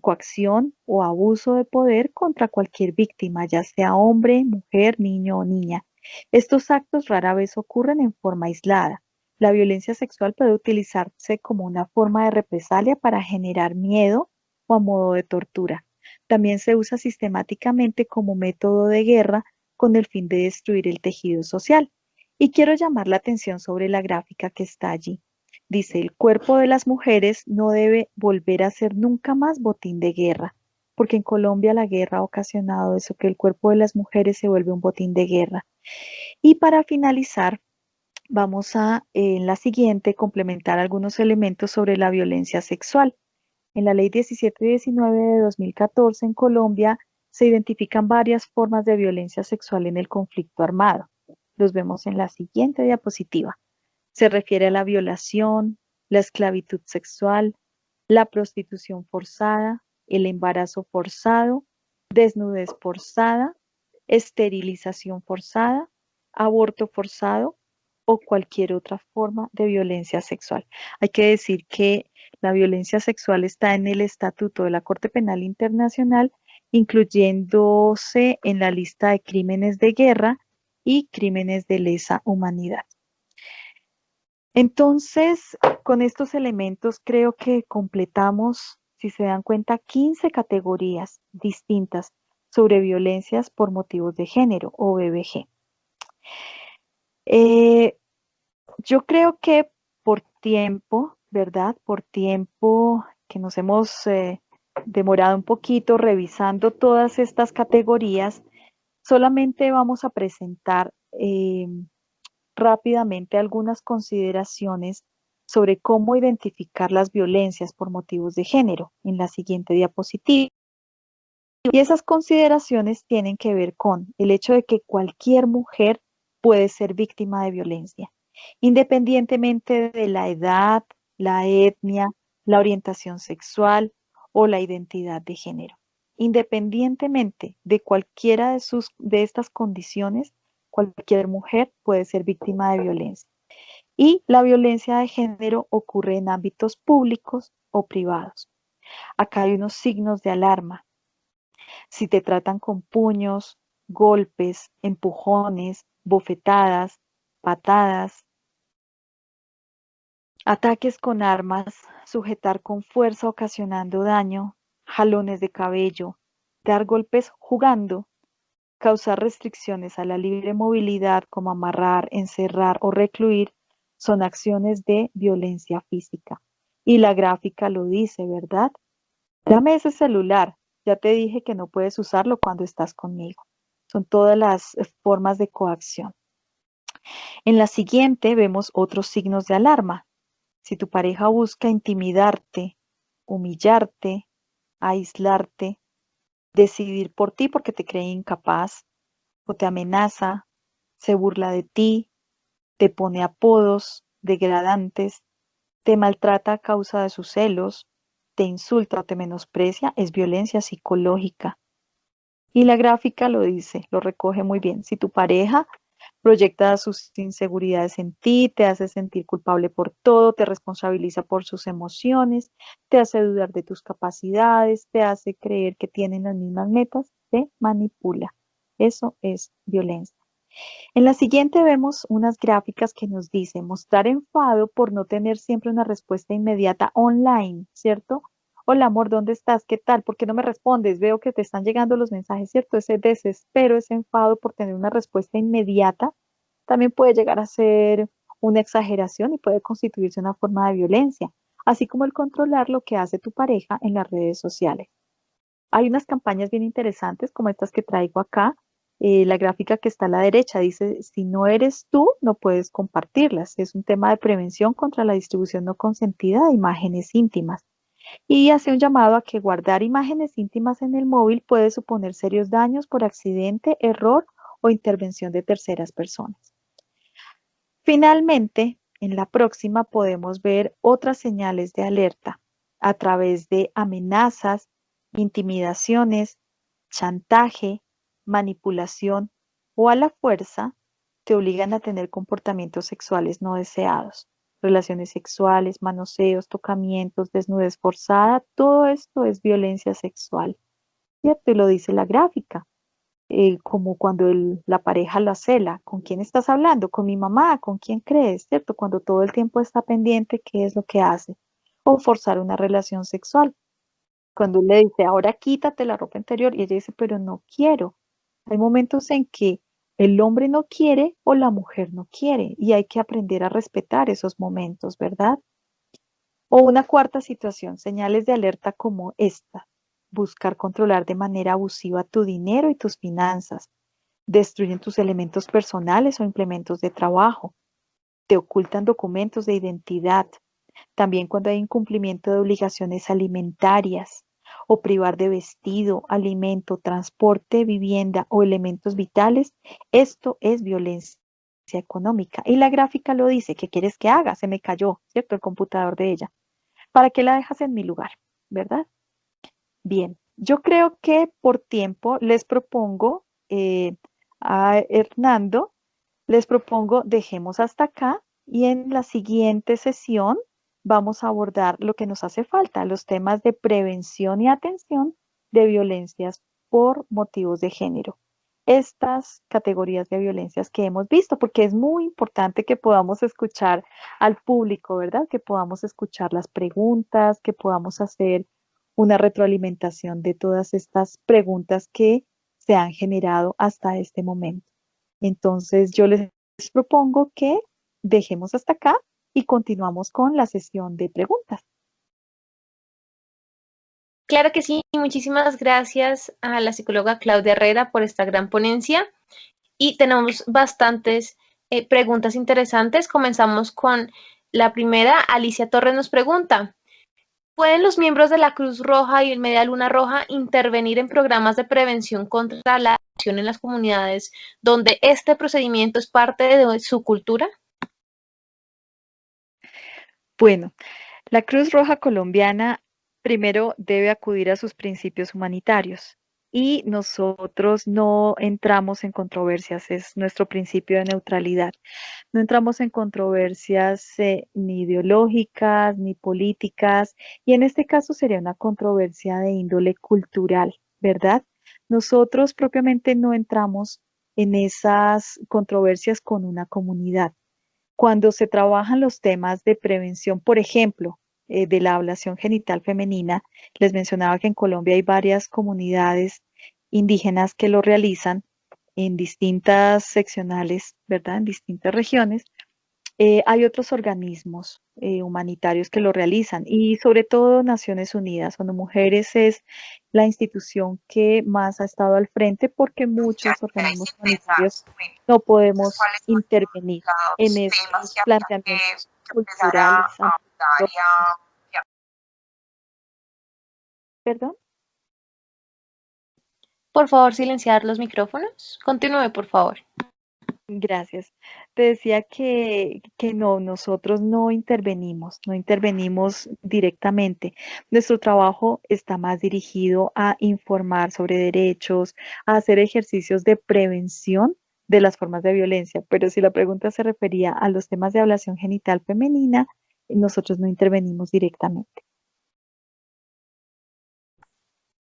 coacción o abuso de poder contra cualquier víctima, ya sea hombre, mujer, niño o niña. Estos actos rara vez ocurren en forma aislada. La violencia sexual puede utilizarse como una forma de represalia para generar miedo o a modo de tortura. También se usa sistemáticamente como método de guerra con el fin de destruir el tejido social. Y quiero llamar la atención sobre la gráfica que está allí. Dice, el cuerpo de las mujeres no debe volver a ser nunca más botín de guerra, porque en Colombia la guerra ha ocasionado eso, que el cuerpo de las mujeres se vuelve un botín de guerra. Y para finalizar, vamos a, en la siguiente, complementar algunos elementos sobre la violencia sexual. En la Ley 1719 de 2014 en Colombia se identifican varias formas de violencia sexual en el conflicto armado. Los vemos en la siguiente diapositiva. Se refiere a la violación, la esclavitud sexual, la prostitución forzada, el embarazo forzado, desnudez forzada, esterilización forzada, aborto forzado o cualquier otra forma de violencia sexual. Hay que decir que la violencia sexual está en el Estatuto de la Corte Penal Internacional, incluyéndose en la lista de crímenes de guerra y crímenes de lesa humanidad. Entonces, con estos elementos creo que completamos, si se dan cuenta, 15 categorías distintas sobre violencias por motivos de género o VBG. Yo creo que por tiempo, ¿verdad? Por tiempo que nos hemos demorado un poquito revisando todas estas categorías, solamente vamos a presentar rápidamente algunas consideraciones sobre cómo identificar las violencias por motivos de género en la siguiente diapositiva. Y esas consideraciones tienen que ver con el hecho de que cualquier mujer puede ser víctima de violencia, independientemente de la edad, la etnia, la orientación sexual o la identidad de género. Independientemente de cualquiera de estas condiciones, cualquier mujer puede ser víctima de violencia. Y la violencia de género ocurre en ámbitos públicos o privados. Acá hay unos signos de alarma. Si te tratan con puños, golpes, empujones, bofetadas, patadas, ataques con armas, sujetar con fuerza ocasionando daño, jalones de cabello, dar golpes jugando, causar restricciones a la libre movilidad como amarrar, encerrar o recluir, son acciones de violencia física. Y la gráfica lo dice, ¿verdad? Dame ese celular. Ya te dije que no puedes usarlo cuando estás conmigo. Son todas las formas de coacción. En la siguiente vemos otros signos de alarma. Si tu pareja busca intimidarte, humillarte, aislarte, decidir por ti porque te cree incapaz, o te amenaza, se burla de ti, te pone apodos degradantes, te maltrata a causa de sus celos, te insulta o te menosprecia, es violencia psicológica. Y la gráfica lo dice, lo recoge muy bien. Si tu pareja proyecta sus inseguridades en ti, te hace sentir culpable por todo, te responsabiliza por sus emociones, te hace dudar de tus capacidades, te hace creer que tienen las mismas metas, te manipula. Eso es violencia. En la siguiente vemos unas gráficas que nos dicen mostrar enfado por no tener siempre una respuesta inmediata online, ¿cierto? Hola amor, ¿dónde estás? ¿Qué tal? ¿Por qué no me respondes? Veo que te están llegando los mensajes, ¿cierto? Ese desespero, ese enfado por tener una respuesta inmediata también puede llegar a ser una exageración y puede constituirse una forma de violencia, así como el controlar lo que hace tu pareja en las redes sociales. Hay unas campañas bien interesantes como estas que traigo acá. La gráfica que está a la derecha dice, si no eres tú, no puedes compartirlas. Es un tema de prevención contra la distribución no consentida de imágenes íntimas. Y hace un llamado a que guardar imágenes íntimas en el móvil puede suponer serios daños por accidente, error o intervención de terceras personas. Finalmente, en la próxima podemos ver otras señales de alerta a través de amenazas, intimidaciones, chantaje, manipulación o a la fuerza te obligan a tener comportamientos sexuales no deseados. Relaciones sexuales, manoseos, tocamientos, desnudez forzada, todo esto es violencia sexual. ¿Cierto? Y lo dice la gráfica. Como cuando la pareja la cela, ¿con quién estás hablando? Con mi mamá, ¿con quién crees? ¿Cierto? Cuando todo el tiempo está pendiente, ¿qué es lo que hace? O forzar una relación sexual. Cuando le dice, ahora quítate la ropa interior, y ella dice, pero no quiero. Hay momentos en que el hombre no quiere o la mujer no quiere, y hay que aprender a respetar esos momentos, ¿verdad? O una cuarta situación, señales de alerta como esta. Buscar controlar de manera abusiva tu dinero y tus finanzas. Destruyen tus elementos personales o implementos de trabajo. te ocultan documentos de identidad, también cuando hay incumplimiento de obligaciones alimentarias o privar de vestido, alimento, transporte, vivienda o elementos vitales, esto es violencia económica. Y la gráfica lo dice, ¿qué quieres que haga? Se me cayó, ¿cierto? El computador de ella. ¿Para qué la dejas en mi lugar? ¿Verdad? Bien, yo creo que por tiempo les propongo a Hernando, les propongo dejemos hasta acá y en la siguiente sesión vamos a abordar lo que nos hace falta, los temas de prevención y atención de violencias por motivos de género. Estas categorías de violencias que hemos visto, porque es muy importante que podamos escuchar al público, ¿verdad? Que podamos escuchar las preguntas, que podamos hacer una retroalimentación de todas estas preguntas que se han generado hasta este momento. Entonces, yo les propongo que dejemos hasta acá y continuamos con la sesión de preguntas. Claro que sí, muchísimas gracias a la psicóloga Claudia Herrera por esta gran ponencia y tenemos bastantes preguntas interesantes. Comenzamos con la primera. Alicia Torres nos pregunta, ¿pueden los miembros de la Cruz Roja y el Media Luna Roja intervenir en programas de prevención contra la adicción en las comunidades donde este procedimiento es parte de su cultura? Bueno, la Cruz Roja Colombiana primero debe acudir a sus principios humanitarios y nosotros no entramos en controversias, es nuestro principio de neutralidad. No entramos en controversias ni ideológicas ni políticas y en este caso sería una controversia de índole cultural, ¿verdad? Nosotros propiamente no entramos en esas controversias con una comunidad. Cuando se trabajan los temas de prevención, por ejemplo, de la ablación genital femenina, les mencionaba que en Colombia hay varias comunidades indígenas que lo realizan en distintas seccionales, ¿verdad? En distintas regiones. Hay otros organismos humanitarios que lo realizan y sobre todo Naciones Unidas, ONU Mujeres es la institución que más ha estado al frente porque muchos organismos humanitarios no podemos intervenir en esos planteamientos culturales. ¿Perdón? Por favor, silenciar los micrófonos. Continúe, por favor. Gracias. Te decía que no, nosotros no intervenimos directamente. Nuestro trabajo está más dirigido a informar sobre derechos, a hacer ejercicios de prevención de las formas de violencia. Pero si la pregunta se refería a los temas de ablación genital femenina, nosotros no intervenimos directamente.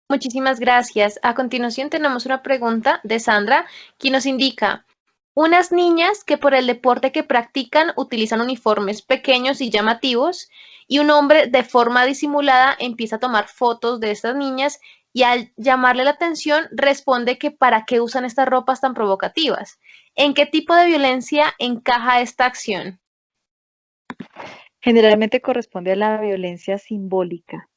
Muchísimas gracias. A continuación tenemos una pregunta de Sandra, quien nos indica, unas niñas que por el deporte que practican utilizan uniformes pequeños y llamativos y un hombre de forma disimulada empieza a tomar fotos de estas niñas y al llamarle la atención responde que para qué usan estas ropas tan provocativas. ¿En qué tipo de violencia encaja esta acción? Generalmente corresponde a la violencia simbólica.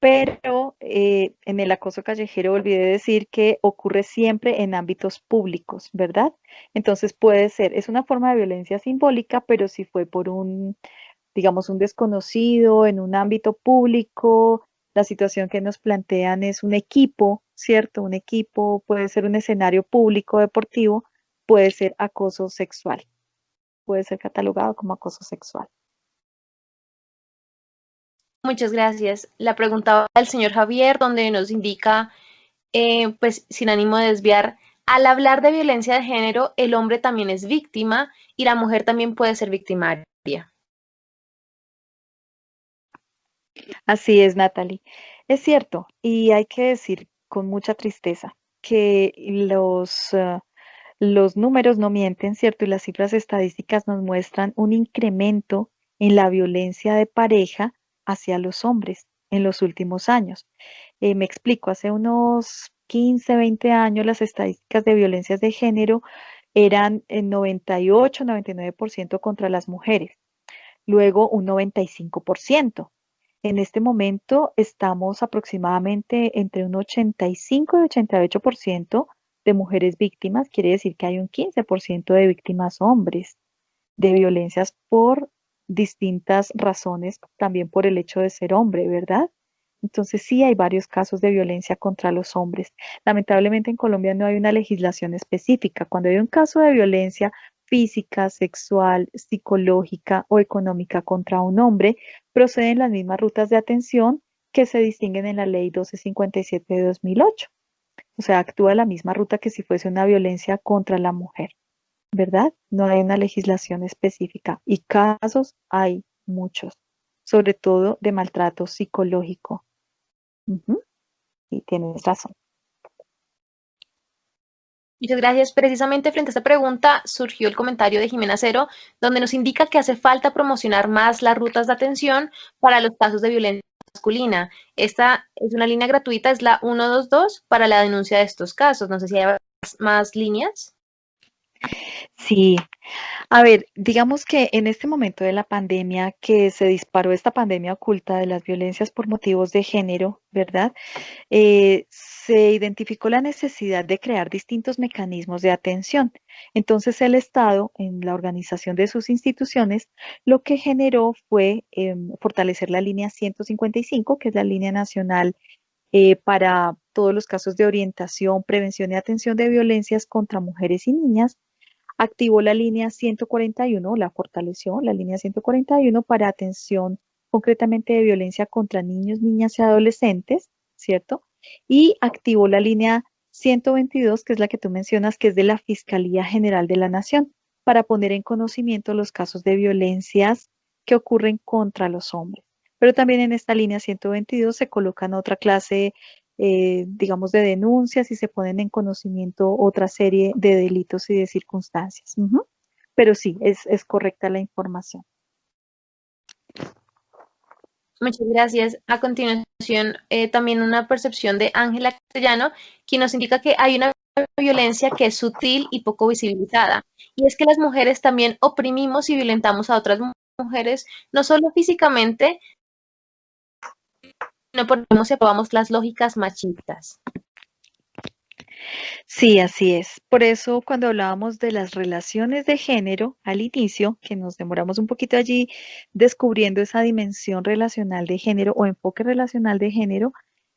Pero en el acoso callejero olvidé decir que ocurre siempre en ámbitos públicos, ¿verdad? Entonces puede ser, es una forma de violencia simbólica, pero si fue por digamos, un desconocido en un ámbito público, la situación que nos plantean es un equipo, ¿cierto? Un equipo puede ser un escenario público deportivo, puede ser acoso sexual, puede ser catalogado como acoso sexual. Muchas gracias. La preguntaba el señor Javier, donde nos indica, pues sin ánimo de desviar, al hablar de violencia de género, el hombre también es víctima y la mujer también puede ser victimaria. Así es, Natalie. Es cierto, y hay que decir con mucha tristeza que los números no mienten, ¿cierto? Y las cifras estadísticas nos muestran un incremento en la violencia de pareja hacia los hombres en los últimos años. Me explico, hace unos 15, 20 años las estadísticas de violencias de género eran en 98, 99% contra las mujeres, luego un 95%. En este momento estamos aproximadamente entre un 85 y 88% de mujeres víctimas, quiere decir que hay un 15% de víctimas hombres. de violencias por distintas razones, también por el hecho de ser hombre, ¿verdad? Entonces sí hay varios casos de violencia contra los hombres. Lamentablemente en Colombia no hay una legislación específica. Cuando hay un caso de violencia física, sexual, psicológica o económica contra un hombre, proceden las mismas rutas de atención que se distinguen en la Ley 1257 de 2008. O sea, actúa la misma ruta que si fuese una violencia contra la mujer, ¿verdad? No hay una legislación específica y casos hay muchos, sobre todo de maltrato psicológico. Sí, tienes razón. Muchas gracias. Precisamente frente a esta pregunta surgió el comentario de Jimena Cero, donde nos indica que hace falta promocionar más las rutas de atención para los casos de violencia masculina. Esta es una línea gratuita, es la 122 para la denuncia de estos casos. No sé si hay más líneas. Sí, a ver, digamos que en este momento de la pandemia, que se disparó esta pandemia oculta de las violencias por motivos de género, ¿verdad? Se identificó la necesidad de crear distintos mecanismos de atención. Entonces el Estado, en la organización de sus instituciones, lo que generó fue fortalecer la línea 155, que es la línea nacional para todos los casos de orientación, prevención y atención de violencias contra mujeres y niñas. Activó la línea 141, la fortaleció, la línea 141 para atención concretamente de violencia contra niños, niñas y adolescentes, ¿cierto? Y activó la línea 122, que es la que tú mencionas, que es de la Fiscalía General de la Nación, para poner en conocimiento los casos de violencias que ocurren contra los hombres. Pero también en esta línea 122 se colocan otra clase digamos, de denuncias y se ponen en conocimiento otra serie de delitos y de circunstancias. Pero sí, es correcta la información. Muchas gracias. A continuación, también una percepción de Ángela Castellano, quien nos indica que hay una violencia que es sutil y poco visibilizada. Y es que las mujeres también oprimimos y violentamos a otras mujeres, no solo físicamente, sino porque no sepamos las lógicas machistas. Sí, así es. Por eso cuando hablábamos de las relaciones de género al inicio, que nos demoramos un poquito allí descubriendo esa dimensión relacional de género o enfoque relacional de género,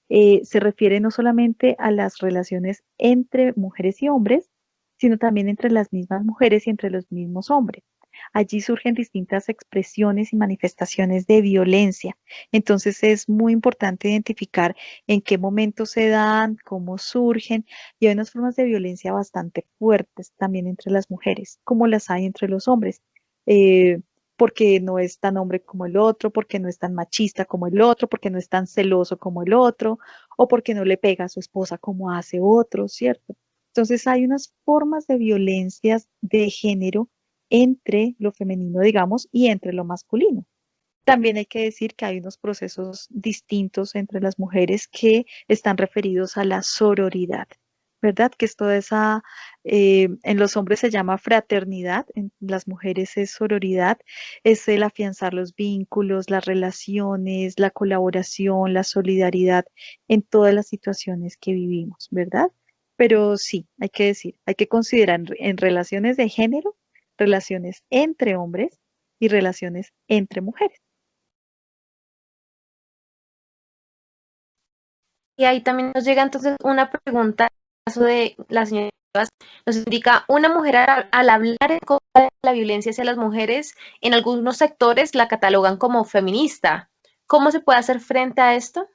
se refiere no solamente a las relaciones entre mujeres y hombres, sino también entre las mismas mujeres y entre los mismos hombres. Allí surgen distintas expresiones y manifestaciones de violencia. Entonces es muy importante identificar en qué momentos se dan, cómo surgen, y hay unas formas de violencia bastante fuertes también entre las mujeres, como las hay entre los hombres. Porque no es tan hombre como el otro, porque no es tan machista como el otro, porque no es tan celoso como el otro, o porque no le pega a su esposa como hace otro, ¿cierto? Entonces hay unas formas de violencias de género entre lo femenino, digamos, y entre lo masculino. También hay que decir que hay unos procesos distintos entre las mujeres que están referidos a la sororidad, ¿verdad? Que es toda esa, en los hombres se llama fraternidad, en las mujeres es sororidad, es el afianzar los vínculos, las relaciones, la colaboración, la solidaridad en todas las situaciones que vivimos, ¿verdad? Pero sí, hay que decir, hay que considerar en relaciones de género, relaciones entre hombres y relaciones entre mujeres. Y ahí también nos llega entonces una pregunta, en el caso de la señora, nos indica, una mujer al hablar en contra de la violencia hacia las mujeres, en algunos sectores la catalogan como feminista. ¿Cómo se puede hacer frente a esto?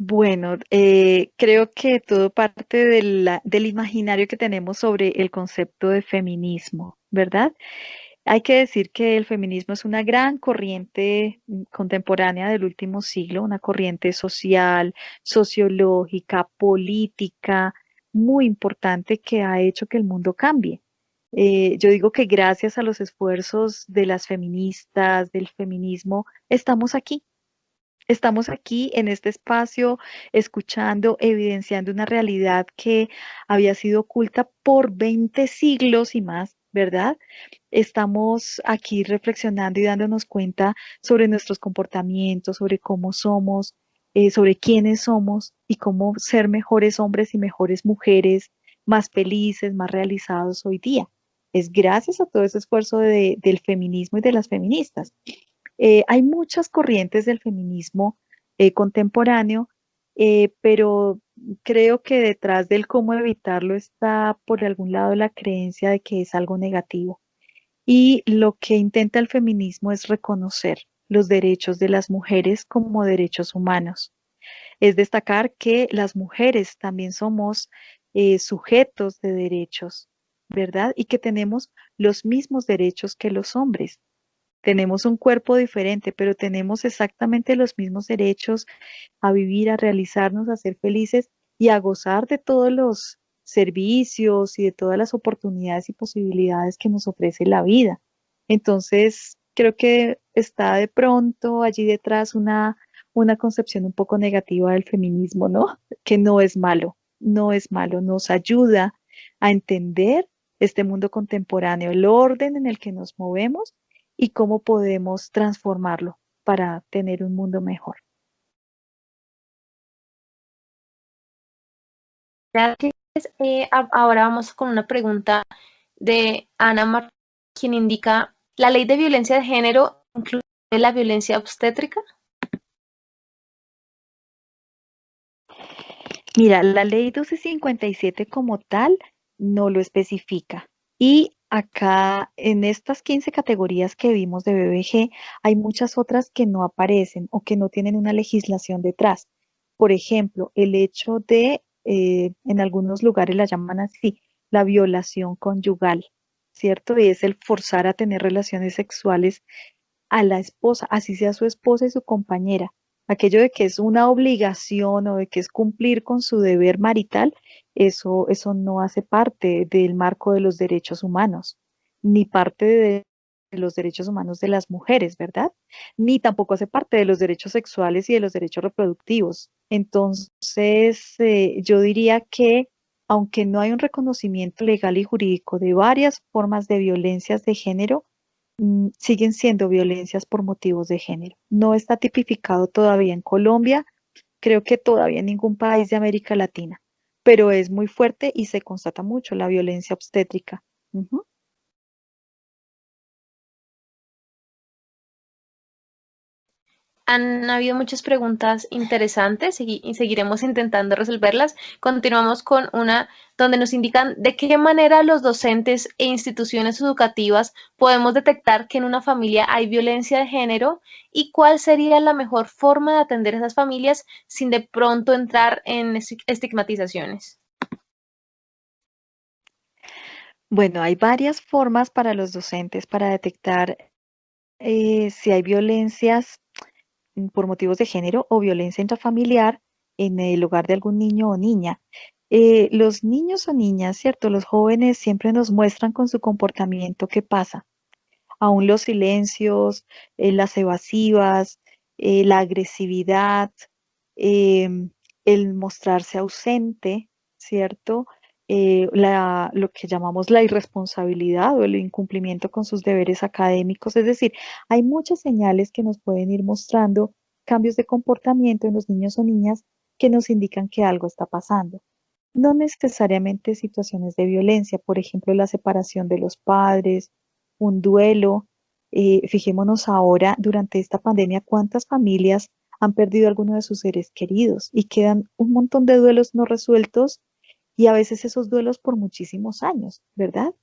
Bueno, creo que todo parte del imaginario que tenemos sobre el concepto de feminismo, ¿verdad? Hay que decir que el feminismo es una gran corriente contemporánea del último siglo, una corriente social, sociológica, política, muy importante que ha hecho que el mundo cambie. Yo digo que gracias a los esfuerzos de las feministas, del feminismo, estamos aquí. Estamos aquí en este espacio escuchando, evidenciando una realidad que había sido oculta por 20 siglos y más, ¿verdad? Estamos aquí reflexionando y dándonos cuenta sobre nuestros comportamientos, sobre cómo somos, sobre quiénes somos y cómo ser mejores hombres y mejores mujeres, más felices, más realizados hoy día. Es gracias a todo ese esfuerzo del feminismo y de las feministas. Hay muchas corrientes del feminismo contemporáneo, pero creo que detrás del cómo evitarlo está por algún lado la creencia de que es algo negativo. Y lo que intenta el feminismo es reconocer los derechos de las mujeres como derechos humanos. Es destacar que las mujeres también somos sujetos de derechos, ¿verdad? Y que tenemos los mismos derechos que los hombres. Tenemos un cuerpo diferente, pero tenemos exactamente los mismos derechos a vivir, a realizarnos, a ser felices y a gozar de todos los servicios y de todas las oportunidades y posibilidades que nos ofrece la vida. Entonces, creo que está de pronto allí detrás una concepción un poco negativa del feminismo, ¿no? Que no es malo, no es malo, nos ayuda a entender este mundo contemporáneo, el orden en el que nos movemos y cómo podemos transformarlo para tener un mundo mejor. Gracias. Ahora vamos con una pregunta de Ana Mar, quien indica, ¿la ley de violencia de género incluye la violencia obstétrica? Mira, la ley 1257 como tal no lo especifica. Y acá en estas 15 categorías que vimos de BBG, hay muchas otras que no aparecen o que no tienen una legislación detrás. Por ejemplo, el hecho de, en algunos lugares la llaman así, la violación conyugal, ¿cierto? Y es el forzar a tener relaciones sexuales a la esposa, así sea su esposa y su compañera. Aquello de que es una obligación o de que es cumplir con su deber marital, eso no hace parte del marco de los derechos humanos, ni parte de los derechos humanos de las mujeres, ¿verdad? Ni tampoco hace parte de los derechos sexuales y de los derechos reproductivos. Entonces, yo diría que aunque no hay un reconocimiento legal y jurídico de varias formas de violencias de género, siguen siendo violencias por motivos de género. No está tipificado todavía en Colombia, creo que todavía en ningún país de América Latina, pero es muy fuerte y se constata mucho la violencia obstétrica. Ujú. Han habido muchas preguntas interesantes y seguiremos intentando resolverlas. Continuamos con una donde nos indican de qué manera los docentes e instituciones educativas podemos detectar que en una familia hay violencia de género y cuál sería la mejor forma de atender a esas familias sin de pronto entrar en estigmatizaciones. Bueno, hay varias formas para los docentes para detectar si hay violencias por motivos de género o violencia intrafamiliar en el hogar de algún niño o niña. Los niños o niñas, ¿cierto? Los jóvenes siempre nos muestran con su comportamiento qué pasa. Aún los silencios, las evasivas, la agresividad, em, el mostrarse ausente, ¿cierto? Lo que llamamos la irresponsabilidad o el incumplimiento con sus deberes académicos. Es decir, hay muchas señales que nos pueden ir mostrando cambios de comportamiento en los niños o niñas que nos indican que algo está pasando. No necesariamente situaciones de violencia, por ejemplo, la separación de los padres, un duelo. Fijémonos ahora, durante esta pandemia, cuántas familias han perdido a alguno de sus seres queridos y quedan un montón de duelos no resueltos y a veces esos duelos por muchísimos años, ¿verdad?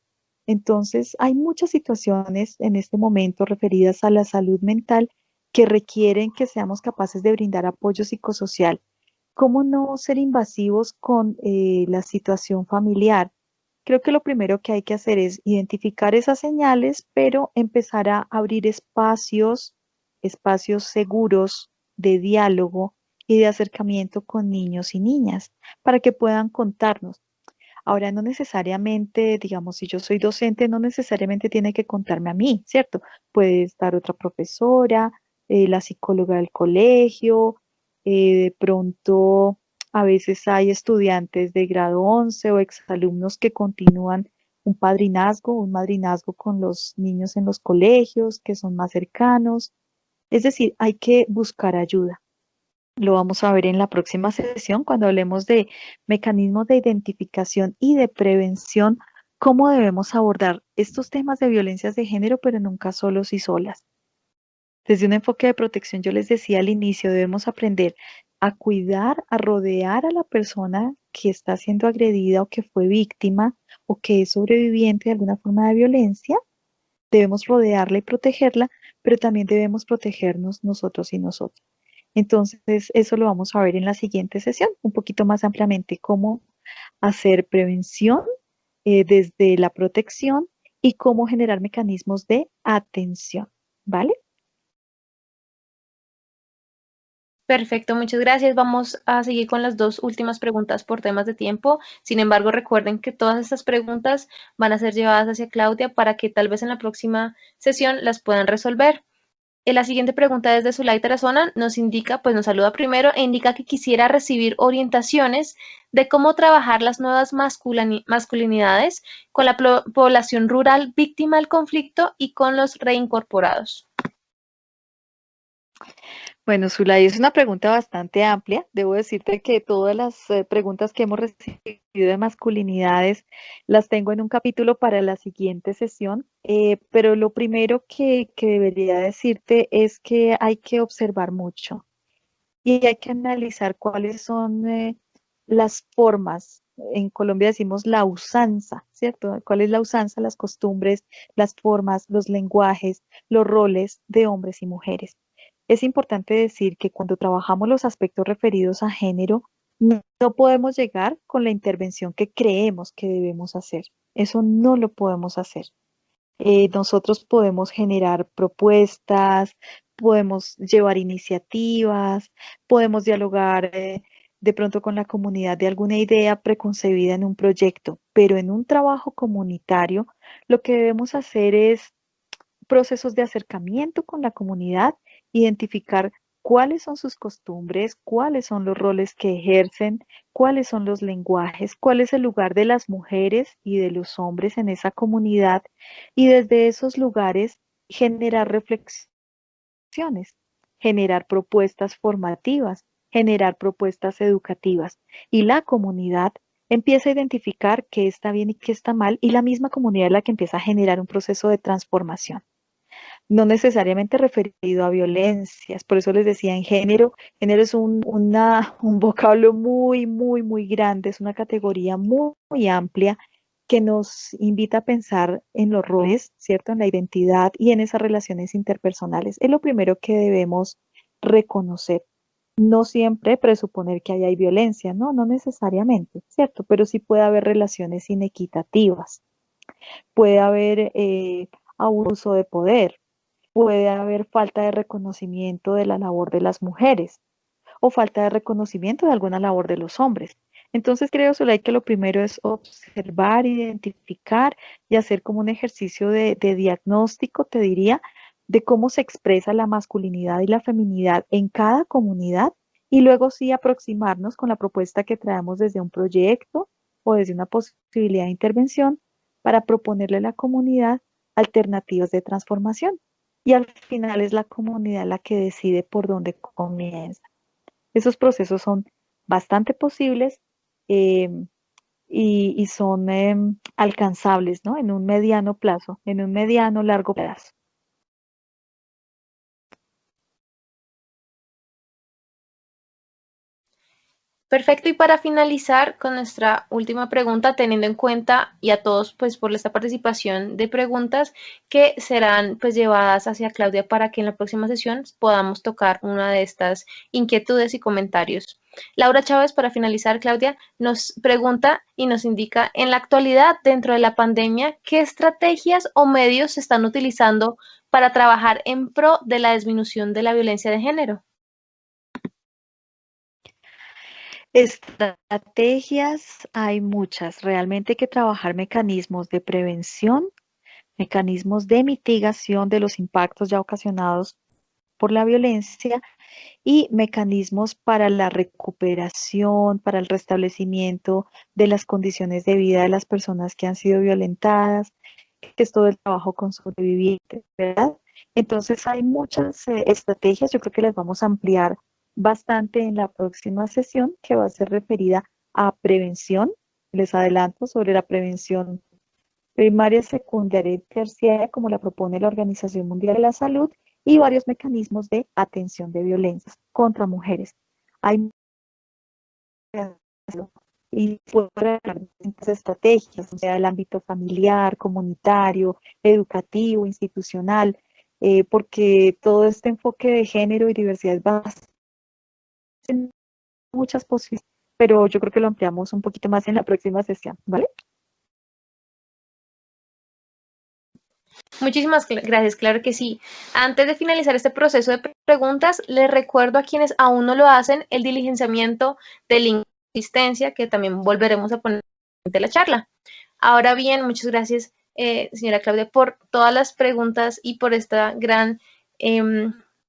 Entonces, hay muchas situaciones en este momento referidas a la salud mental que requieren que seamos capaces de brindar apoyo psicosocial. ¿Cómo no ser invasivos con la situación familiar? Creo que lo primero que hay que hacer es identificar esas señales, pero empezar a abrir espacios, espacios seguros de diálogo y de acercamiento con niños y niñas para que puedan contarnos. Ahora, no necesariamente, digamos, si yo soy docente, no necesariamente tiene que contarme a mí, ¿cierto? Puede estar otra profesora, la psicóloga del colegio, de pronto a veces hay estudiantes de grado 11 o exalumnos que continúan un madrinazgo con los niños en los colegios, que son más cercanos. Es decir, hay que buscar ayuda. Lo vamos a ver en la próxima sesión cuando hablemos de mecanismos de identificación y de prevención cómo debemos abordar estos temas de violencias de género, pero nunca solos y solas. Desde un enfoque de protección, yo les decía al inicio, debemos aprender a cuidar, a rodear a la persona que está siendo agredida o que fue víctima o que es sobreviviente de alguna forma de violencia. Debemos rodearla y protegerla, pero también debemos protegernos nosotros y nosotras. Entonces, eso lo vamos a ver en la siguiente sesión, un poquito más ampliamente, cómo hacer prevención desde la protección y cómo generar mecanismos de atención, ¿vale? Perfecto, muchas gracias. Vamos a seguir con las dos últimas preguntas por temas de tiempo. Sin embargo, recuerden que todas estas preguntas van a ser llevadas hacia Claudia para que tal vez en la próxima sesión las puedan resolver. La siguiente pregunta desde Zulay Tarazona nos indica, pues nos saluda primero e indica que quisiera recibir orientaciones de cómo trabajar las nuevas masculinidades con la población rural víctima del conflicto y con los reincorporados. Bueno, Zulay, es una pregunta bastante amplia. Debo decirte que todas las preguntas que hemos recibido de masculinidades las tengo en un capítulo para la siguiente sesión, pero lo primero que debería decirte es que hay que observar mucho y hay que analizar cuáles son las formas. En Colombia decimos la usanza, ¿cierto? ¿Cuál es la usanza? Las costumbres, las formas, los lenguajes, los roles de hombres y mujeres. Es importante decir que cuando trabajamos los aspectos referidos a género, no podemos llegar con la intervención que creemos que debemos hacer. Eso no lo podemos hacer. Nosotros podemos generar propuestas, podemos llevar iniciativas, podemos dialogar de pronto con la comunidad de alguna idea preconcebida en un proyecto, pero en un trabajo comunitario lo que debemos hacer es procesos de acercamiento con la comunidad, identificar cuáles son sus costumbres, cuáles son los roles que ejercen, cuáles son los lenguajes, cuál es el lugar de las mujeres y de los hombres en esa comunidad y desde esos lugares generar reflexiones, generar propuestas formativas, generar propuestas educativas y la comunidad empieza a identificar qué está bien y qué está mal y la misma comunidad es la que empieza a generar un proceso de transformación no necesariamente referido a violencias. Por eso les decía, en género, género es un vocablo muy grande, es una categoría muy amplia que nos invita a pensar en los roles, ¿cierto? En la identidad y en esas relaciones interpersonales. Es lo primero que debemos reconocer. No siempre presuponer que hay violencia, no necesariamente, ¿cierto? Pero sí puede haber relaciones inequitativas, puede haber abuso de poder, puede haber falta de reconocimiento de la labor de las mujeres o falta de reconocimiento de alguna labor de los hombres. Entonces creo, Zulay, que lo primero es observar, identificar y hacer como un ejercicio de diagnóstico, te diría, de cómo se expresa la masculinidad y la feminidad en cada comunidad y luego sí aproximarnos con la propuesta que traemos desde un proyecto o desde una posibilidad de intervención para proponerle a la comunidad alternativas de transformación y al final es la comunidad la que decide por dónde comienza. Esos procesos son bastante posibles eh, y son alcanzables, ¿no? En un mediano plazo, en un mediano largo plazo. Perfecto, y para finalizar con nuestra última pregunta, teniendo en cuenta y a todos pues por esta participación de preguntas que serán pues llevadas hacia Claudia para que en la próxima sesión podamos tocar una de estas inquietudes y comentarios. Laura Chávez, para finalizar, Claudia, nos pregunta y nos indica, en la actualidad, dentro de la pandemia, ¿qué estrategias o medios se están utilizando para trabajar en pro de la disminución de la violencia de género? Estrategias hay muchas. Realmente hay que trabajar mecanismos de prevención, mecanismos de mitigación de los impactos ya ocasionados por la violencia y mecanismos para la recuperación, para el restablecimiento de las condiciones de vida de las personas que han sido violentadas, que es todo el trabajo con sobrevivientes, ¿verdad? Entonces hay muchas estrategias, yo creo que las vamos a ampliar bastante en la próxima sesión que va a ser referida a prevención. Les adelanto sobre la prevención primaria, secundaria y terciaria, como la propone la Organización Mundial de la Salud, y varios mecanismos de atención de violencias contra mujeres. Hay y puede haber distintas estrategias, o sea, el ámbito familiar, comunitario, educativo, institucional, porque todo este enfoque de género y diversidad va a tener muchas posibilidades, pero yo creo que lo ampliamos un poquito más en la próxima sesión, ¿vale? Muchísimas gracias, claro que sí. Antes de finalizar este proceso de preguntas, les recuerdo a quienes aún no lo hacen el diligenciamiento del link de asistencia, que también volveremos a poner en la charla. Ahora bien, muchas gracias, señora Claudia, por todas las preguntas y por esta gran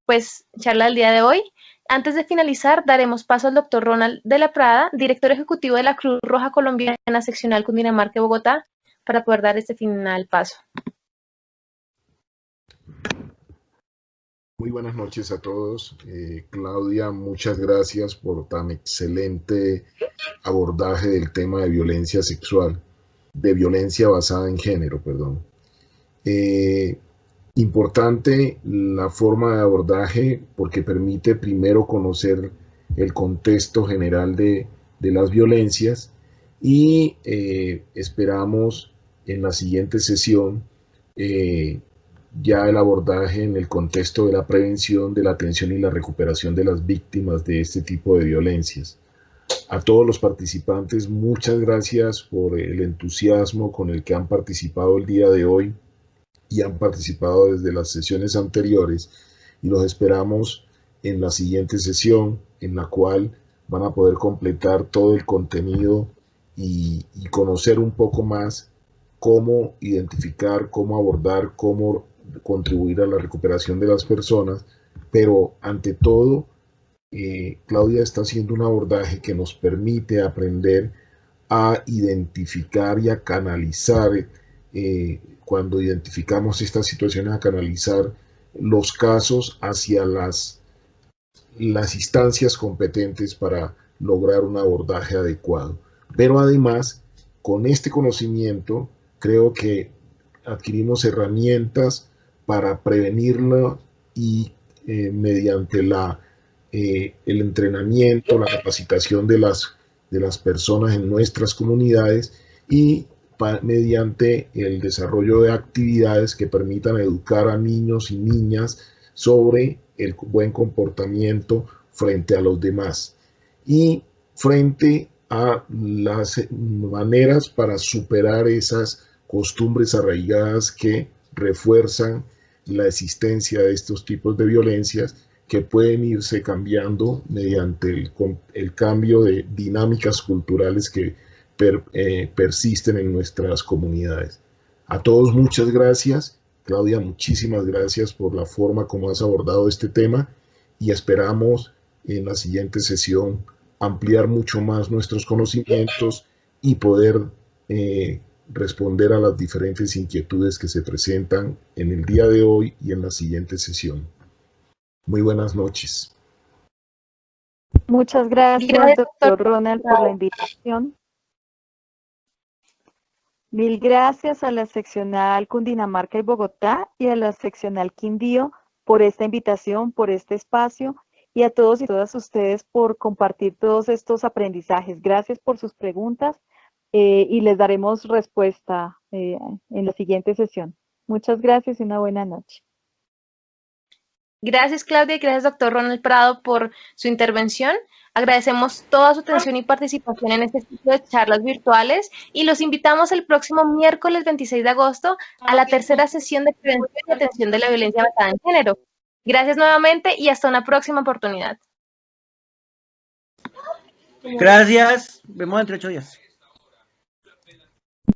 pues, charla del día de hoy. Antes de finalizar, daremos paso al doctor Ronald de la Prada, director ejecutivo de la Cruz Roja Colombiana Seccional Cundinamarca y Bogotá, para poder dar este final paso. Muy buenas noches a todos. Claudia, muchas gracias por tan excelente abordaje del tema de violencia sexual, de violencia basada en género, perdón. Importante la forma de abordaje porque permite primero conocer el contexto general de las violencias y esperamos en la siguiente sesión ya el abordaje en el contexto de la prevención, de la atención y la recuperación de las víctimas de este tipo de violencias. A todos los participantes, muchas gracias por el entusiasmo con el que han participado el día de hoy y han participado desde las sesiones anteriores, y los esperamos en la siguiente sesión, en la cual van a poder completar todo el contenido y conocer un poco más cómo identificar, cómo abordar, cómo contribuir a la recuperación de las personas, pero ante todo, Claudia está haciendo un abordaje que nos permite aprender a identificar y a canalizar, cuando identificamos estas situaciones, a canalizar los casos hacia las instancias competentes para lograr un abordaje adecuado. Pero además, con este conocimiento, creo que adquirimos herramientas para prevenirla y mediante el entrenamiento, la capacitación de las personas en nuestras comunidades y mediante el desarrollo de actividades que permitan educar a niños y niñas sobre el buen comportamiento frente a los demás y frente a las maneras para superar esas costumbres arraigadas que refuerzan la existencia de estos tipos de violencias, que pueden irse cambiando mediante el cambio de dinámicas culturales que persisten en nuestras comunidades. A todos muchas gracias. Claudia, muchísimas gracias por la forma como has abordado este tema y esperamos en la siguiente sesión ampliar mucho más nuestros conocimientos y poder responder a las diferentes inquietudes que se presentan en el día de hoy y en la siguiente sesión. Muy buenas noches. Muchas gracias, doctor Ronald, por la invitación. Mil gracias a la seccional Cundinamarca y Bogotá y a la seccional Quindío por esta invitación, por este espacio, y a todos y todas ustedes por compartir todos estos aprendizajes. Gracias por sus preguntas y les daremos respuesta en la siguiente sesión. Muchas gracias y una buena noche. Gracias, Claudia, y gracias, doctor Ronald Prado, por su intervención. Agradecemos toda su atención y participación en este ciclo de charlas virtuales y los invitamos el próximo miércoles 26 de agosto a la tercera sesión de prevención y atención de la violencia basada en género. Gracias nuevamente y hasta una próxima oportunidad. Gracias. Vemos entre 8 días.